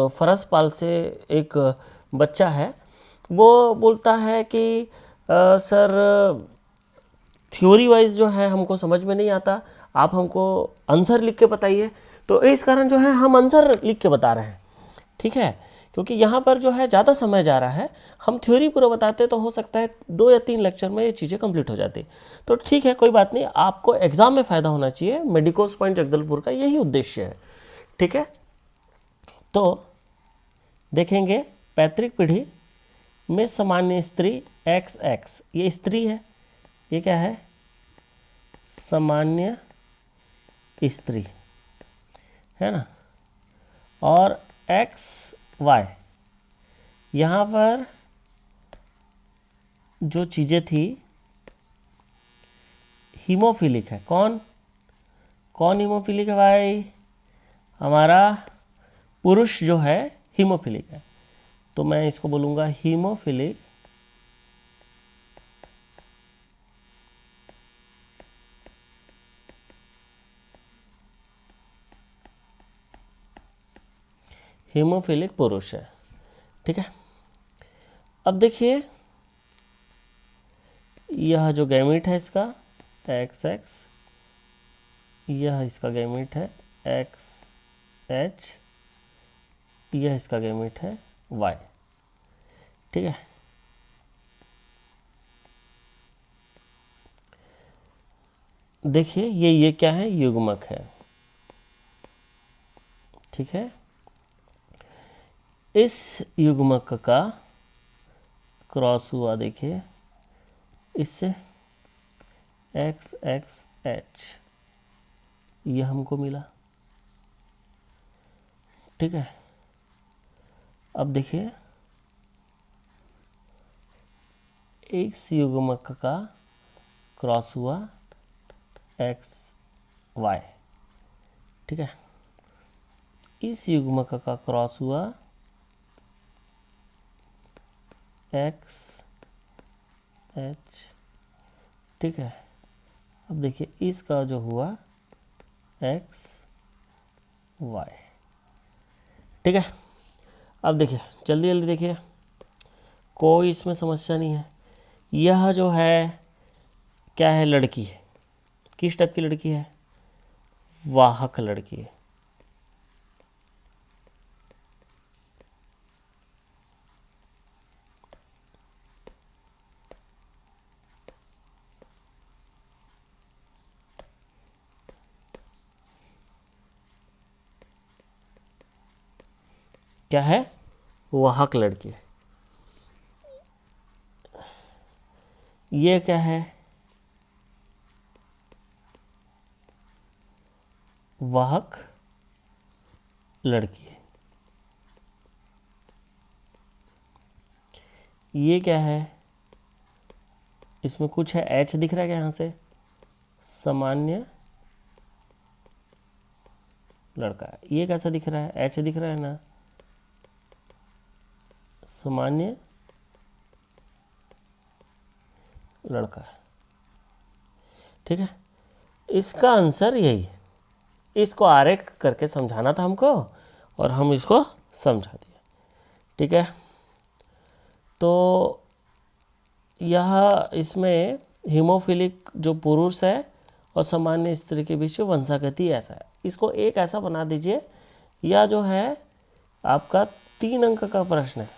फरसपाल से एक बच्चा है, वो बोलता है कि सर थ्योरी वाइज जो है हमको समझ में नहीं आता, आप हमको आंसर लिख के बताइए। तो इस कारण जो है हम आंसर लिख के बता रहे हैं, ठीक है, क्योंकि यहाँ पर जो है ज़्यादा समय जा रहा है। हम थ्योरी पूरा बताते तो हो सकता है 2 या 3 लेक्चर में ये चीज़ें कंप्लीट हो जाती। तो ठीक है, कोई बात नहीं, आपको एग्ज़ाम में फ़ायदा होना चाहिए, मेडिकोस पॉइंट जगदलपुर का यही उद्देश्य है, ठीक है। तो देखेंगे पैतृक पीढ़ी में सामान्य स्त्री XX, ये स्त्री है, ये क्या है, सामान्य स्त्री है ना, और XY यहाँ पर जो चीज़ें थी हीमोफिलिक है। कौन कौन हीमोफिलिक है भाई, हमारा पुरुष जो है हीमोफिलिक है, तो मैं इसको बोलूँगा हीमोफिलिक हीमोफिलिक पुरुष है, ठीक है। अब देखिए यह जो गैमीट है इसका XX, यह इसका गैमीट है XH, यह इसका गैमीट है Y, ठीक है। देखिए ये क्या है, युग्मक है, ठीक है। इस युग्मक का क्रॉस हुआ, देखिए इससे XXH, यह हमको मिला, ठीक है। अब देखिए इस युग्मक का क्रॉस हुआ XY, ठीक है। इस युग्मक का क्रॉस हुआ XH, ठीक है। अब देखिए इसका जो हुआ XY, ठीक है। अब देखिए जल्दी जल्दी देखिए, कोई इसमें समस्या नहीं है। यह जो है क्या है, लड़की है, किस टाइप की लड़की है, वाहक लड़की है, क्या है, वाहक लड़की है। ये क्या है, वाहक लड़की है। ये क्या है, इसमें कुछ है, H दिख रहा है क्या यहाँ से, सामान्य लड़का। ये कैसा दिख रहा है, H दिख रहा है ना, सामान्य लड़का, ठीक है। इसका आंसर यही है, इसको आरेख करके समझाना था हमको और हम इसको समझा दिया, ठीक है। तो यह इसमें हीमोफिलिक जो पुरुष है और सामान्य स्त्री के बीच में वंशागति ऐसा है, इसको एक ऐसा बना दीजिए। यह जो है आपका 3 अंक का प्रश्न है,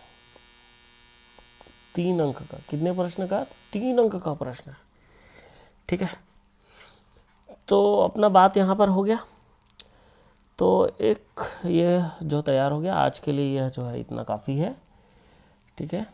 3 अंक का, कितने प्रश्न का, 3 अंक का प्रश्न है, ठीक है। तो अपना बात यहाँ पर हो गया। तो एक ये जो तैयार हो गया आज के लिए, यह जो है इतना काफ़ी है, ठीक है।